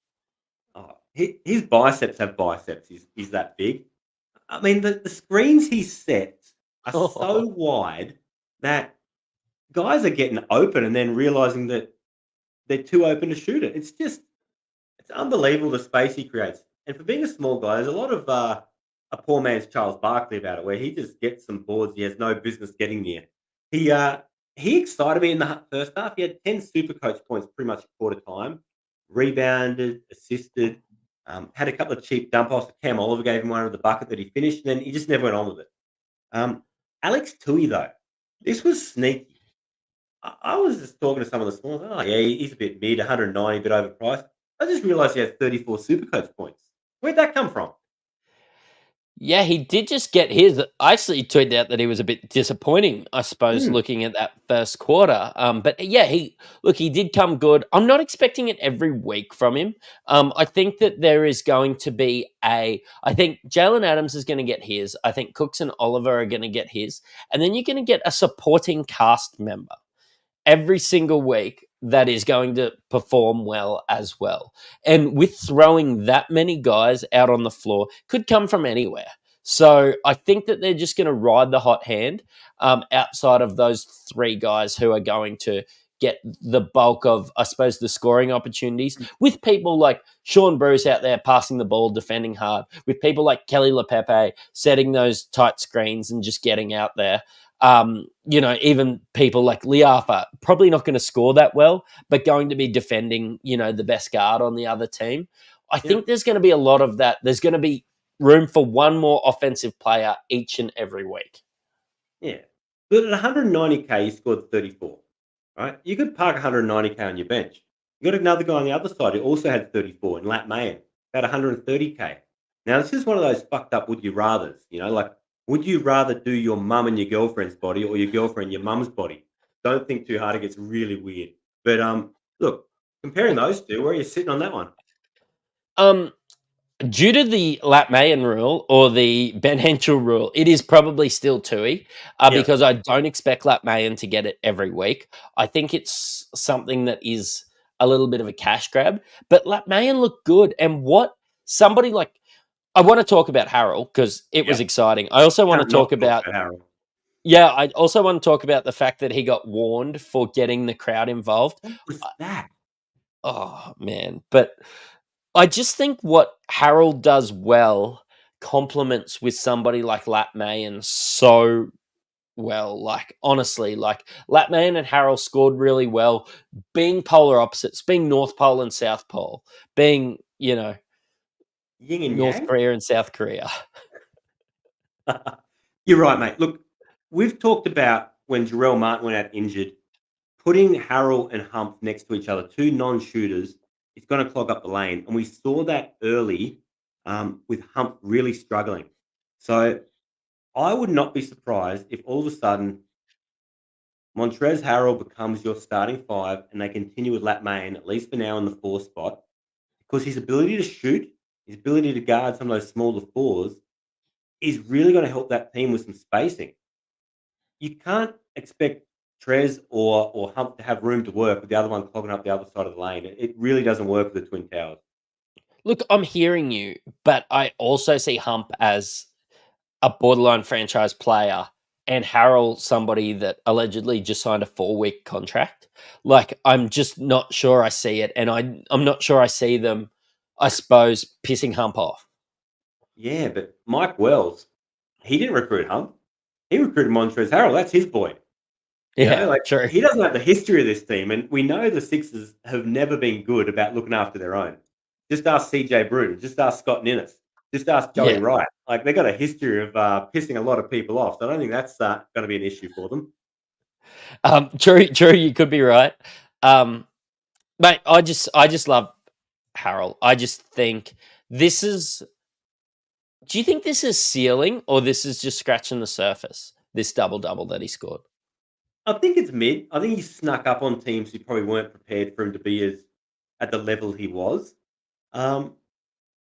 Oh, his biceps have biceps. He's that big. I mean, the screens he sets are so wide that guys are getting open and then realizing that they're too open to shoot it. It's unbelievable the space he creates. And for being a small guy, there's a lot of a poor man's Charles Barkley about it, where he just gets some boards he has no business getting near. He excited me in the first half. He had 10 super coach points pretty much a quarter time, rebounded, assisted, had a couple of cheap dump offs. Cam Oliver gave him one of the bucket that he finished, and then he just never went on with it. Alex Tui, though, this was sneaky. I was just talking to some of the small. Oh, yeah, he's a bit mid, 190, a bit overpriced. I just realised he had 34 Supercoach points. Where'd that come from? Yeah, he did just get his. I actually tweeted out that he was a bit disappointing, I suppose, looking at that first quarter. But yeah, he did come good. I'm not expecting it every week from him. I think that there is going to be I think Jalen Adams is going to get his. I think Cooks and Oliver are going to get his. And then you're going to get a supporting cast member every single week that is going to perform well as well. And with throwing that many guys out on the floor, could come from anywhere. So I think that they're just going to ride the hot hand outside of those three guys who are going to get the bulk of, I suppose, the scoring opportunities, with people like Sean Bruce out there passing the ball, defending hard, with people like Kelly LePepe setting those tight screens and just getting out there. Even people like Liafa, probably not going to score that well, but going to be defending, the best guard on the other team. I think there's going to be a lot of that. There's going to be room for one more offensive player each and every week. Yeah. But at 190K, he scored 34, right? You could park 190K on your bench. You got another guy on the other side who also had 34 in Lat Mayan, about 130K. Now, this is one of those fucked up would you rathers, like, would you rather do your mum and your girlfriend's body or your girlfriend and your mum's body? Don't think too hard; it gets really weird. But look, comparing those two, where are you sitting on that one? Due to the Lat Mayan rule or the Ben Henchel rule, it is probably still Tui because I don't expect Lat Mayan to get it every week. I think it's something that is a little bit of a cash grab. But Lat Mayan looked good, and what somebody like. I want to talk about Harrell because it was exciting. I also want to talk about Harrell. Yeah, I also want to talk about the fact that he got warned for getting the crowd involved. What was that? Oh, man. But I just think what Harrell does well complements with somebody like Lat Mayan so well. Like, honestly, like Lat Mayan and Harrell scored really well, being polar opposites, being North Pole and South Pole, being, Yin and North yang? Korea and South Korea. You're right, mate. Look, we've talked about when Jarrell Martin went out injured, putting Harrell and Hump next to each other, two non-shooters, it's going to clog up the lane. And we saw that early with Hump really struggling. So I would not be surprised if all of a sudden Montrezl Harrell becomes your starting five and they continue with Lat Main, at least for now in the 4 spot, because his ability to shoot, his ability to guard some of those smaller fours is really going to help that team with some spacing. You can't expect Trez or Hump to have room to work with the other one clogging up the other side of the lane. It really doesn't work with the Twin Towers. Look, I'm hearing you, but I also see Hump as a borderline franchise player and Harrell somebody that allegedly just signed a 4-week contract. Like, I'm just not sure I see it, and I'm not sure I see them, I suppose, pissing Hump off. Yeah, but Mike Wells, he didn't recruit Hump. He recruited Montrezl Harrell. That's his boy. Yeah, Like true. he doesn't have the history of this team, and we know the Sixers have never been good about looking after their own. Just ask CJ Bruton, just ask Scott Ninnis, just ask Joey Yeah. Wright. Like they got a history of pissing a lot of people off. So I don't think that's going to be an issue for them. True, you could be right. Mate, I just love Harrell. I just think this is. Do you think this is ceiling or this is just scratching the surface? This double that he scored. I think it's mid. I think he snuck up on teams who probably weren't prepared for him to be as at the level he was. But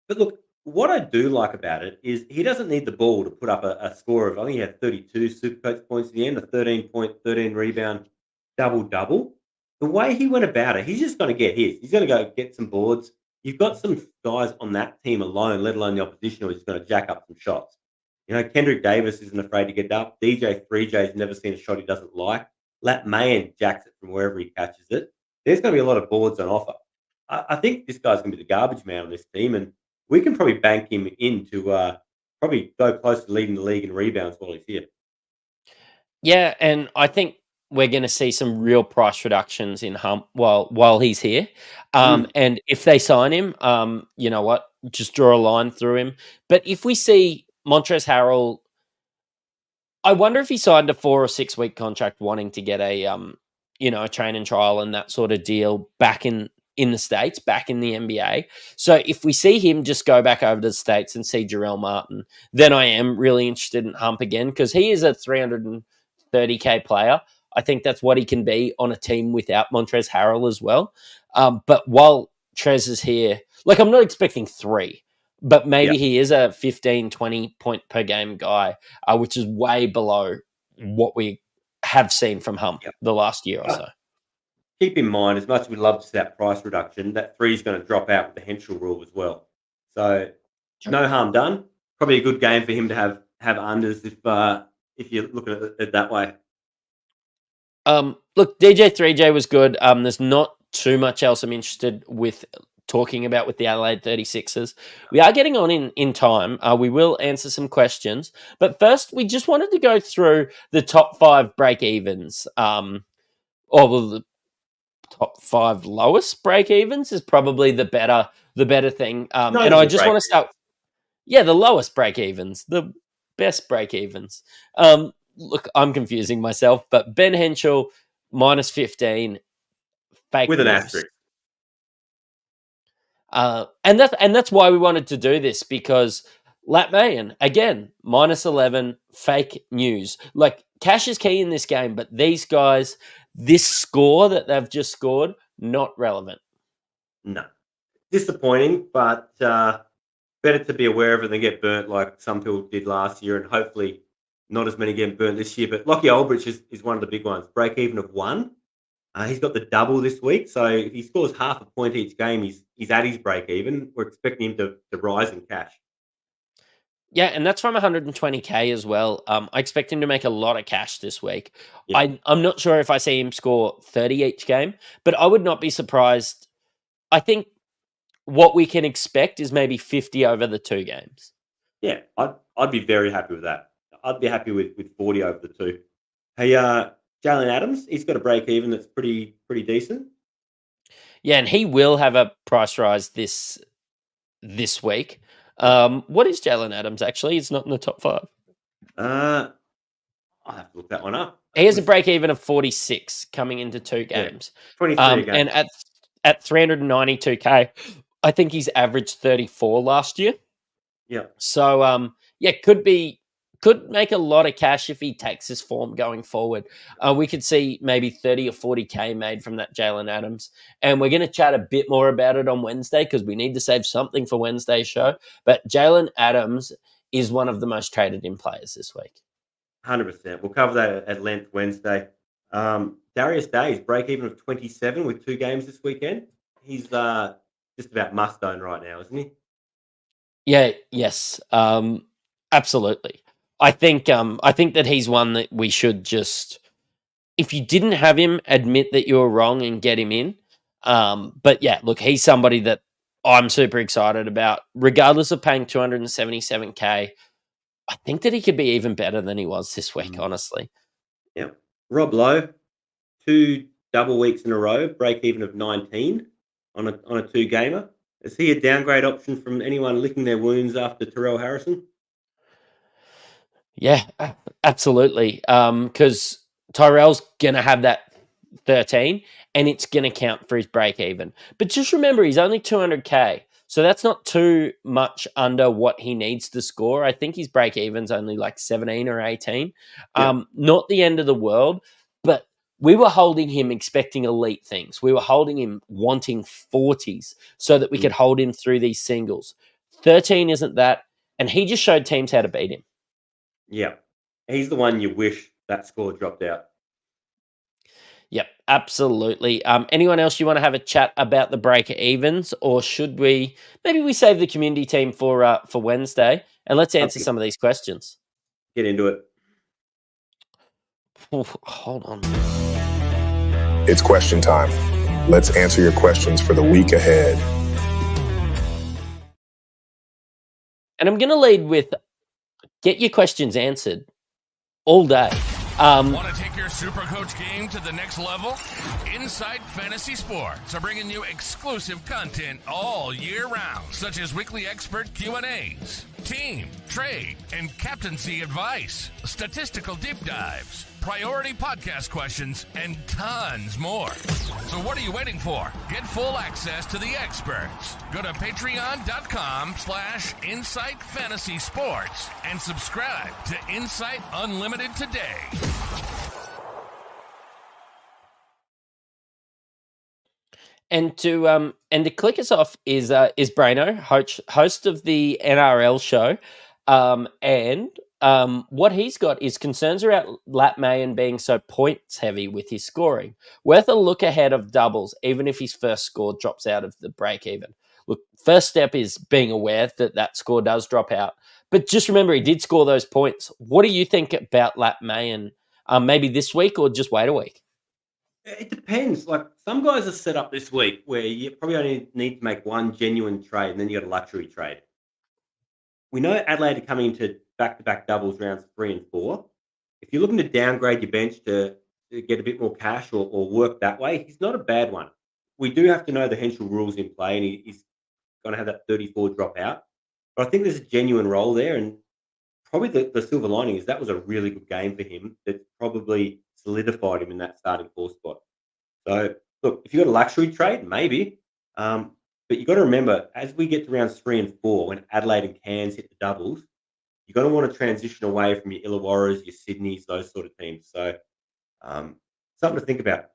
look, what I do like about it is he doesn't need the ball to put up a score of, I think he had 32 Supercoach points at the end, a 13 point, 13 rebound, double. The way he went about it, he's just going to get his. He's going to go get some boards. You've got some guys on that team alone, let alone the opposition, who's going to jack up some shots. You know, Kendrick Davis isn't afraid to get up. DJ 3J's never seen a shot he doesn't like. Lat Mayan jacks it from wherever he catches it. There's going to be a lot of boards on offer. I think this guy's going to be the garbage man on this team, and we can probably bank him in to probably go close to leading the league in rebounds while he's here. Yeah, and I think we're going to see some real price reductions in Hump while he's here. And if they sign him, you know what? Just draw a line through him. But if we see Montrezl Harrell, I wonder if he signed a 4 or 6 week contract wanting to get a a train and trial and that sort of deal back in the States, back in the NBA. So if we see him just go back over to the States and see Jarrell Martin, then I am really interested in Hump again because he is a 330K player. I think that's what he can be on a team without Montrezl Harrell as well. But while Trez is here, like I'm not expecting 3, but maybe he is a 15, 20 point per game guy, which is way below what we have seen from Hump the last year or so. Keep in mind, as much as we'd love to see that price reduction, that 3 is going to drop out with the Henchel rule as well. So no harm done. Probably a good game for him to have unders if you're looking at it that way. Look, DJ 3J was good. There's not too much else I'm interested with talking about with the Adelaide 36ers. We are getting on in time. We will answer some questions. But first, we just wanted to go through the top 5 break-evens. The top 5 lowest break-evens is probably the better thing. And I just want to start... Yeah, the lowest break-evens. The best break-evens. Look, I'm confusing myself, but Ben Henchel, minus 15, fake with an news. asterisk. And that's why we wanted to do this, because Lat Mayan, again, minus 11, fake news. Like, cash is key in this game, but these guys, this score that they've just scored, not relevant. No. Disappointing, but better to be aware of it than get burnt like some people did last year, and hopefully not as many getting burnt this year. But Lockie Aldrich is one of the big ones. Break even of 1. He's got the double this week, so if he scores half a point each game, he's at his break even. We're expecting him to rise in cash. Yeah, and that's from 120K as well. I expect him to make a lot of cash this week. Yeah. I'm not sure if I see him score 30 each game, but I would not be surprised. I think what we can expect is maybe 50 over the 2 games. Yeah, I'd be very happy with that. I'd be happy with 40 over the 2. Hey, Jalen Adams, he's got a break even that's pretty decent. Yeah, and he will have a price rise this week. What is Jalen Adams actually? He's not in the top 5. I'll have to look that one up. He has a break even of 46 coming into 2 games. 23 a game. And at 392K, I think he's averaged 34 last year. Yeah. So, could make a lot of cash if he takes his form going forward. We could see maybe 30 or 40K made from that Jalen Adams. And we're going to chat a bit more about it on Wednesday because we need to save something for Wednesday's show. But Jalen Adams is one of the most traded in players this week. 100%. We'll cover that at length Wednesday. Darius Days, break even of 27 with 2 games this weekend. He's just about must own right now, isn't he? Yeah, yes. Absolutely. I think that he's one that we should just, if you didn't have him, admit that you were wrong and get him in. But yeah, look, he's somebody that I'm super excited about, regardless of paying 277K. I think that he could be even better than he was this week, honestly. Yeah. Rob Lowe, 2 double weeks in a row, break even of 19 on a 2-gamer. Is he a downgrade option from anyone licking their wounds after Terrell Harrison? Yeah, absolutely. Because Tyrell's going to have that 13 and it's going to count for his break even. But just remember, he's only 200K. So that's not too much under what he needs to score. I think his break even's only like 17 or 18. Yeah. Not the end of the world, but we were holding him expecting elite things. We were holding him wanting 40s so that we could hold him through these singles. 13 isn't that. And he just showed teams how to beat him. Yeah. He's the one you wish that score dropped out. Yep, absolutely. Anyone else you want to have a chat about the break evens, or should we maybe we save the community team for Wednesday and let's answer some of these questions? Get into it. Oof, hold on. It's question time. Let's answer your questions for the week ahead. And I'm going to lead with get your questions answered all day. Want to take your Supercoach game to the next level? Inside Fantasy Sports are bringing you exclusive content all year round, such as weekly expert Q&As, team, trade, and captaincy advice, statistical deep dives, priority podcast questions, and tons more. So what are you waiting for? Get full access to the experts. Go to patreon.com/Insight Fantasy Sports and subscribe to Insight Unlimited today. And to click us off is Braino, host of the NRL show, and what he's got is concerns about Lat Mayen being so points heavy with his scoring. Worth a look ahead of doubles, even if his first score drops out of the break even. Look, first step is being aware that score does drop out. But just remember, he did score those points. What do you think about Lat Mayen? Maybe this week or just wait a week? It depends. Like some guys are set up this week where you probably only need to make one genuine trade and then you got a luxury trade. We know Adelaide are coming into back-to-back doubles rounds 3 and 4. If you're looking to downgrade your bench to get a bit more cash or work that way, he's not a bad one. We do have to know the Henchel rules in play and he's going to have that 34 drop out. But I think there's a genuine role there, and probably the silver lining is that was a really good game for him that probably solidified him in that starting 4 spot. So, look, if you've got a luxury trade, maybe. But you've got to remember, as we get to rounds 3 and 4, when Adelaide and Cairns hit the doubles, you're going to want to transition away from your Illawarras, your Sydneys, those sort of teams. So, something to think about.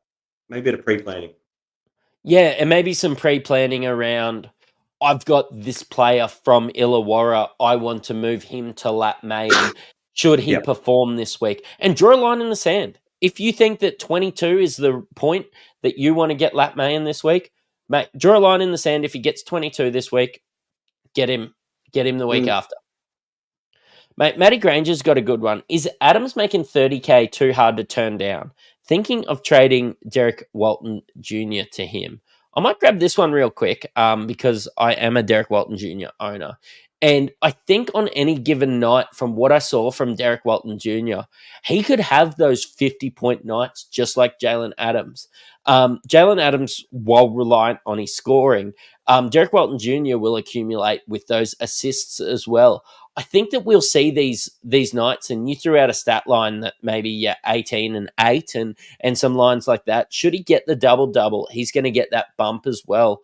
Maybe a bit of pre-planning. Yeah, and maybe some pre-planning around, I've got this player from Illawarra. I want to move him to Lat Mayen. Should he perform this week? And draw a line in the sand. If you think that 22 is the point that you want to get Lat Mayen this week, mate, draw a line in the sand. If he gets 22 this week, get him the week after. Mate, Matty Granger's got a good one. Is Adams making 30K too hard to turn down? Thinking of trading Derek Walton Jr. to him. I might grab this one real quick because I am a Derek Walton Jr. owner. And I think on any given night, from what I saw from Derek Walton Jr., he could have those 50-point nights just like Jalen Adams. Jalen Adams, while reliant on his scoring, Derek Walton Jr. will accumulate with those assists as well. I think that we'll see these nights, and you threw out a stat line that maybe 18 and 8 and some lines like that. Should he get the double-double, he's going to get that bump as well.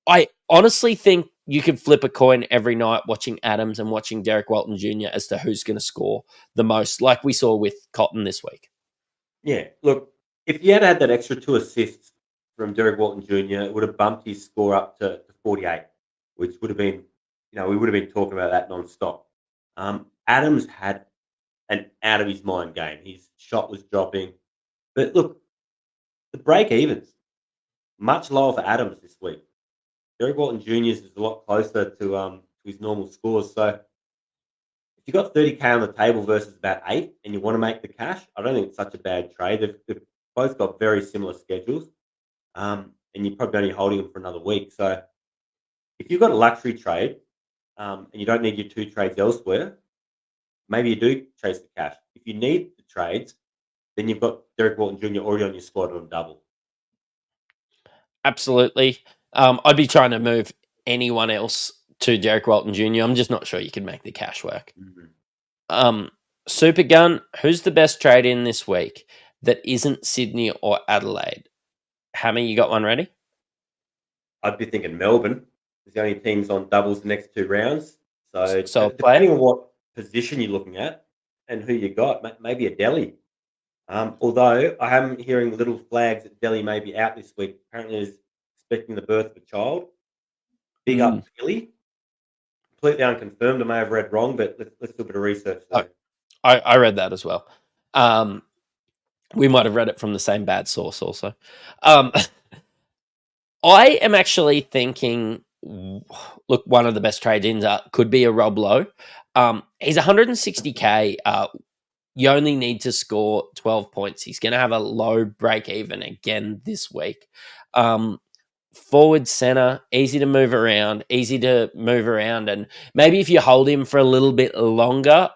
I honestly think you could flip a coin every night watching Adams and watching Derek Walton Jr. as to who's going to score the most, like we saw with Cotton this week. Yeah, look, if you had had that extra 2 assists from Derek Walton Jr., it would have bumped his score up to 48, which would have been, we would have been talking about that non-stop. Adams had an out-of-his-mind game. His shot was dropping. But look, the break-evens, much lower for Adams this week. Derek Walton Jr.'s is a lot closer to his normal scores. So if you've got 30K on the table versus about 8 and you want to make the cash, I don't think it's such a bad trade. They've both got very similar schedules, and you're probably only holding them for another week. So if you've got a luxury trade and you don't need your 2 trades elsewhere, maybe you do chase the cash. If you need the trades, then you've got Derek Walton Jr. already on your squad on a double. Absolutely. I'd be trying to move anyone else to Derek Walton Jr. I'm just not sure you can make the cash work. Mm-hmm. Super Gun, who's the best trade in this week that isn't Sydney or Adelaide? Hammer, you got one ready? I'd be thinking Melbourne. There's the only teams on doubles the next 2 rounds. So play. depending on what position you're looking at and who you got, maybe a Delhi. Although I am hearing little flags that Delhi may be out this week. Apparently is expecting the birth of a child. Big up Delhi. Completely unconfirmed. I may have read wrong, but let's do a bit of research. So. I read that as well. We might have read it from the same bad source also. I am actually thinking, look, one of the best trade-ins could be a Rob Lowe. He's 160K. You only need to score 12 points. He's going to have a low break-even again this week. Forward center, easy to move around, and maybe if you hold him for a little bit longer,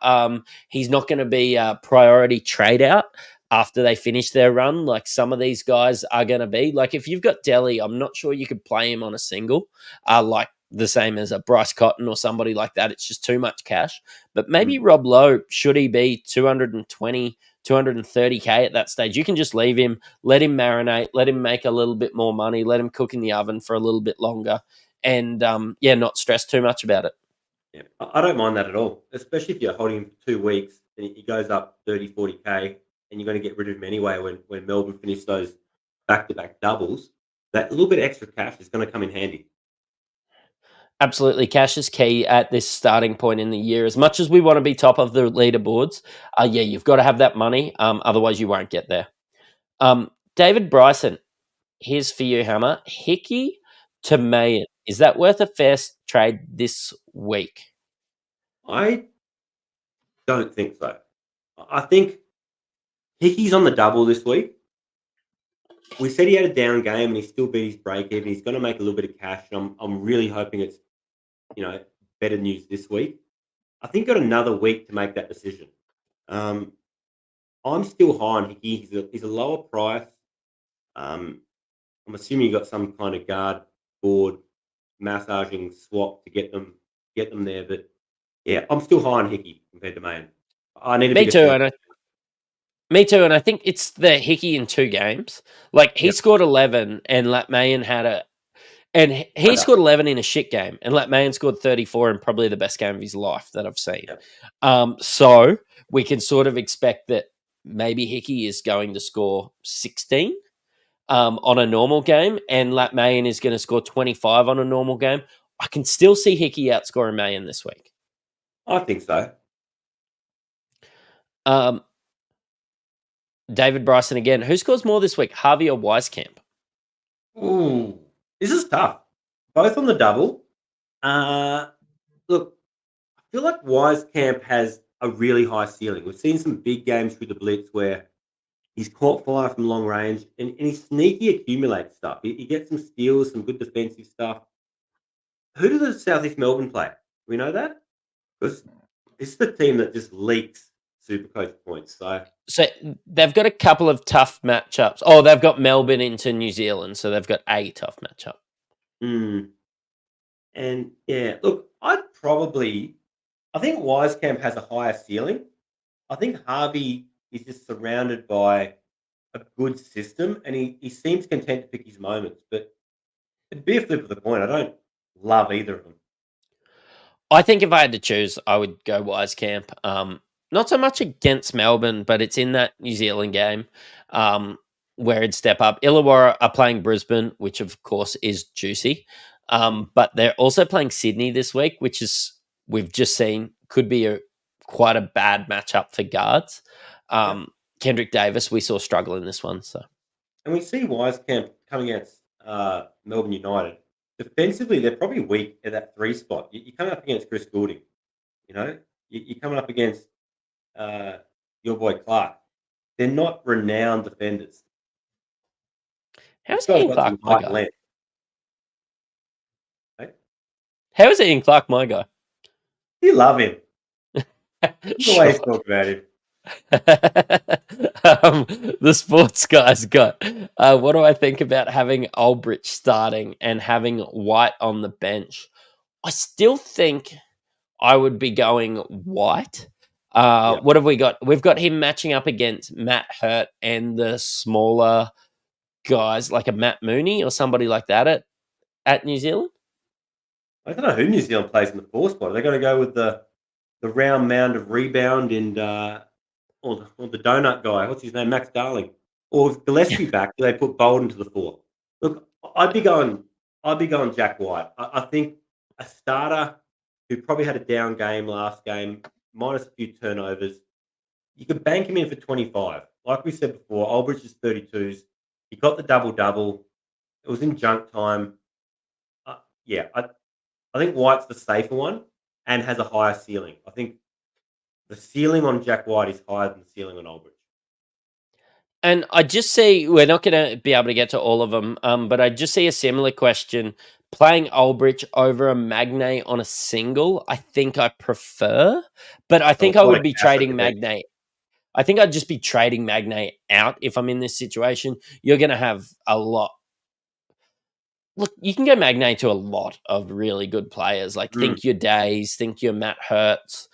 he's not going to be a priority trade out after they finish their run like some of these guys are going to be. Like if you've got Delhi, I'm not sure you could play him on a single, like the same as a Bryce Cotton or somebody like that. It's just too much cash. But maybe Rob Lowe, should he be 220, 230K at that stage, you can just leave him, let him marinate, let him make a little bit more money, let him cook in the oven for a little bit longer, and not stress too much about it. Yeah, I don't mind that at all, especially if you're holding him for 2 weeks and he goes up 30, 40K and you're going to get rid of him anyway when Melbourne finish those back-to-back doubles. That little bit of extra cash is going to come in handy. Absolutely. Cash is key at this starting point in the year. As much as we want to be top of the leaderboards, you've got to have that money. Otherwise, you won't get there. David Bryson, here's for you, Hammer. Hickey to Mayan. Is that worth a fair trade this week? I don't think so. I think Hickey's on the double this week. We said he had a down game and he still beat his break even. He's going to make a little bit of cash. And I'm really hoping it's better news this week. I think got another week to make that decision. I'm still high on Hickey. He's a lower price. I'm assuming you got some kind of guard board massaging swap to get them there. But yeah, I'm still high on Hickey compared to Mayan. I need to Me too, and I think it's the Hickey in 2 games. Like he scored 11, and Mayan had he scored 11 in a shit game, and Mayan scored 34 in probably the best game of his life that I've seen. Yep. So we can sort of expect that maybe Hickey is going to score 16 on a normal game, and Mayan is going to score 25 on a normal game. I can still see Hickey outscoring Mayan this week. I think so. David Bryson again. Who scores more this week, Harvey or Wieskamp? Ooh, this is tough. Both on the double. Look, I feel like Wieskamp has a really high ceiling. We've seen some big games through the Blitz where he's caught fire from long range and he sneaky accumulates stuff. He gets some steals, some good defensive stuff. Who do the Southeast Melbourne play? Do we know that? Because it's the team that just leaks Supercoach points. So they've got a couple of tough matchups. Oh, they've got Melbourne into New Zealand, so they've got a tough matchup. And yeah, look, I think Wisecamp has a higher ceiling. I think Harvey is just surrounded by a good system, and he seems content to pick his moments. But it'd be a flip of the coin. I don't love either of them. I think if I had to choose, I would go Wisecamp. Not so much against Melbourne, but it's in that New Zealand game where it'd step up. Illawarra are playing Brisbane, which of course is juicy. But they're also playing Sydney this week, which is we've just seen could be quite a bad matchup for guards. Kendrick Davis, we saw struggle in this one. So, and we see Wisecamp coming against Melbourne United. Defensively, they're probably weak at that 3 spot. You're coming up against Chris Goulding, you're coming up against your boy Clark. They're not renowned defenders. how's This guy's Ian got Clark some my white guy? length, right? How is Ian Clark my guy? You love him. The way he's Sure. talking about him. The sports guy's got. What do I think about having Ulbrich starting and having White on the bench? I still think I would be going White. Yeah. What have we got? We've got him matching up against Matt Hurt and the smaller guys like a Matt Mooney or somebody like that at New Zealand. I don't know who New Zealand plays in the 4 spot. Are they going to go with the round mound of rebound and or the donut guy? What's his name? Max Darling. Or if Gillespie back, do they put Bolden to the 4? Look, I'd be going Jack White. I think a starter who probably had a down game last game, minus a few turnovers, you could bank him in for 25. Like we said before, Ulbrich is 32s. He got the double-double. It was in junk time. I think White's the safer one and has a higher ceiling. I think the ceiling on Jack White is higher than the ceiling on Ulbrich. And I just see we're not going to be able to get to all of them, but I just see a similar question. Playing Ulbrich over a Magnate on a single, I think I prefer, but I think I would be trading Magnate. I think I'd just be trading Magnate out if I'm in this situation. You're going to have a lot. Look, you can go Magnate to a lot of really good players. Like think your Days, think your Matt Hurts,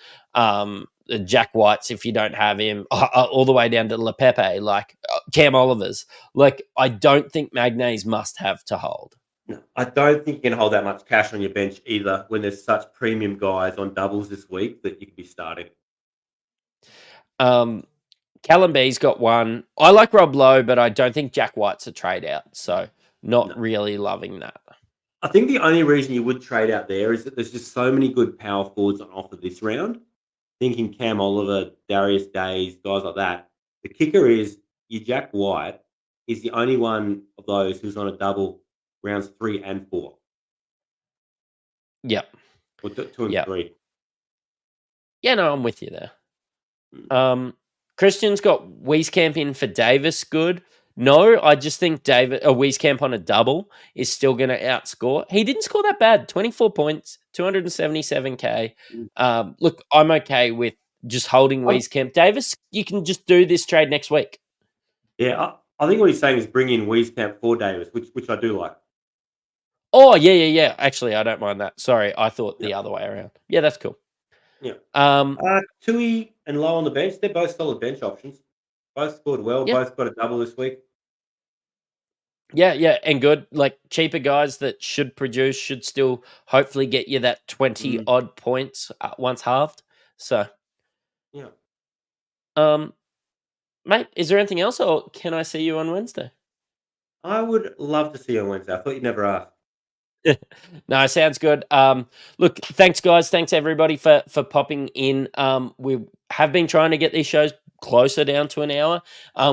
Jack Whites if you don't have him, all the way down to LePepe, like Cam Oliver's. Like I don't think Magnate's must have to hold. No, I don't think you can hold that much cash on your bench either when there's such premium guys on doubles this week that you could be starting. Callum B's got one. I like Rob Lowe, but I don't think Jack White's a trade out. So not really loving that. I think the only reason you would trade out there is that there's just so many good power forwards on offer this round. Thinking Cam Oliver, Darius Days, guys like that. The kicker is your Jack White is the only one of those who's on a double rounds 3 and 4. Yep. Or 2 and 3. Yeah, no, I'm with you there. Christian's got Wieskamp in for Davis. Good. No, I just think Wieskamp on a double is still going to outscore. He didn't score that bad. 24 points, 277K. Look, I'm okay with just holding Wieskamp. Davis, you can just do this trade next week. Yeah, I think what he's saying is bring in Wieskamp for Davis, which I do like. Oh, yeah. Actually, I don't mind that. Sorry, I thought the other way around. Yeah, that's cool. Yeah. Tui and Lowe on the bench, they're both solid bench options. Both scored well. Yeah. Both got a double this week. Yeah, and good. Like cheaper guys that should produce should still hopefully get you that 20 odd points once halved. So, yeah. Mate, is there anything else, or can I see you on Wednesday? I would love to see you on Wednesday. I thought you'd never ask. No, sounds good. Look, thanks guys. Thanks everybody for popping in. We have been trying to get these shows closer down to an hour.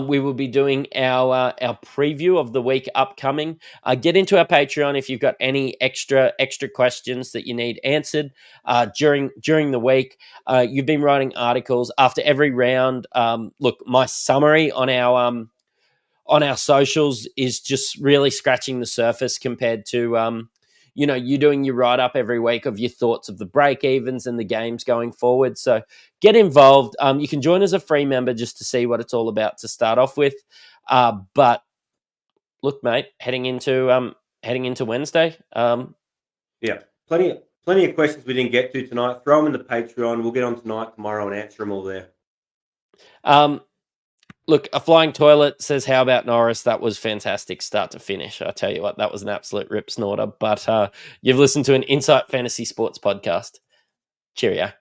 We will be doing our preview of the week upcoming. Get into our Patreon if you've got any extra questions that you need answered during the week. You've been writing articles after every round. Look, my summary on our socials is just really scratching the surface compared to you doing your write-up every week of your thoughts of the break-evens and the games going forward. So get involved. You can join as a free member just to see what it's all about to start off with. But look, mate, heading into Wednesday. Yeah. plenty of questions we didn't get to tonight. Throw them in the Patreon. We'll get on tonight, tomorrow, and answer them all there. Look, a flying toilet says, how about Norris? That was fantastic start to finish. I tell you what, that was an absolute rip snorter. But you've listened to an Insight Fantasy Sports podcast. Cheerio.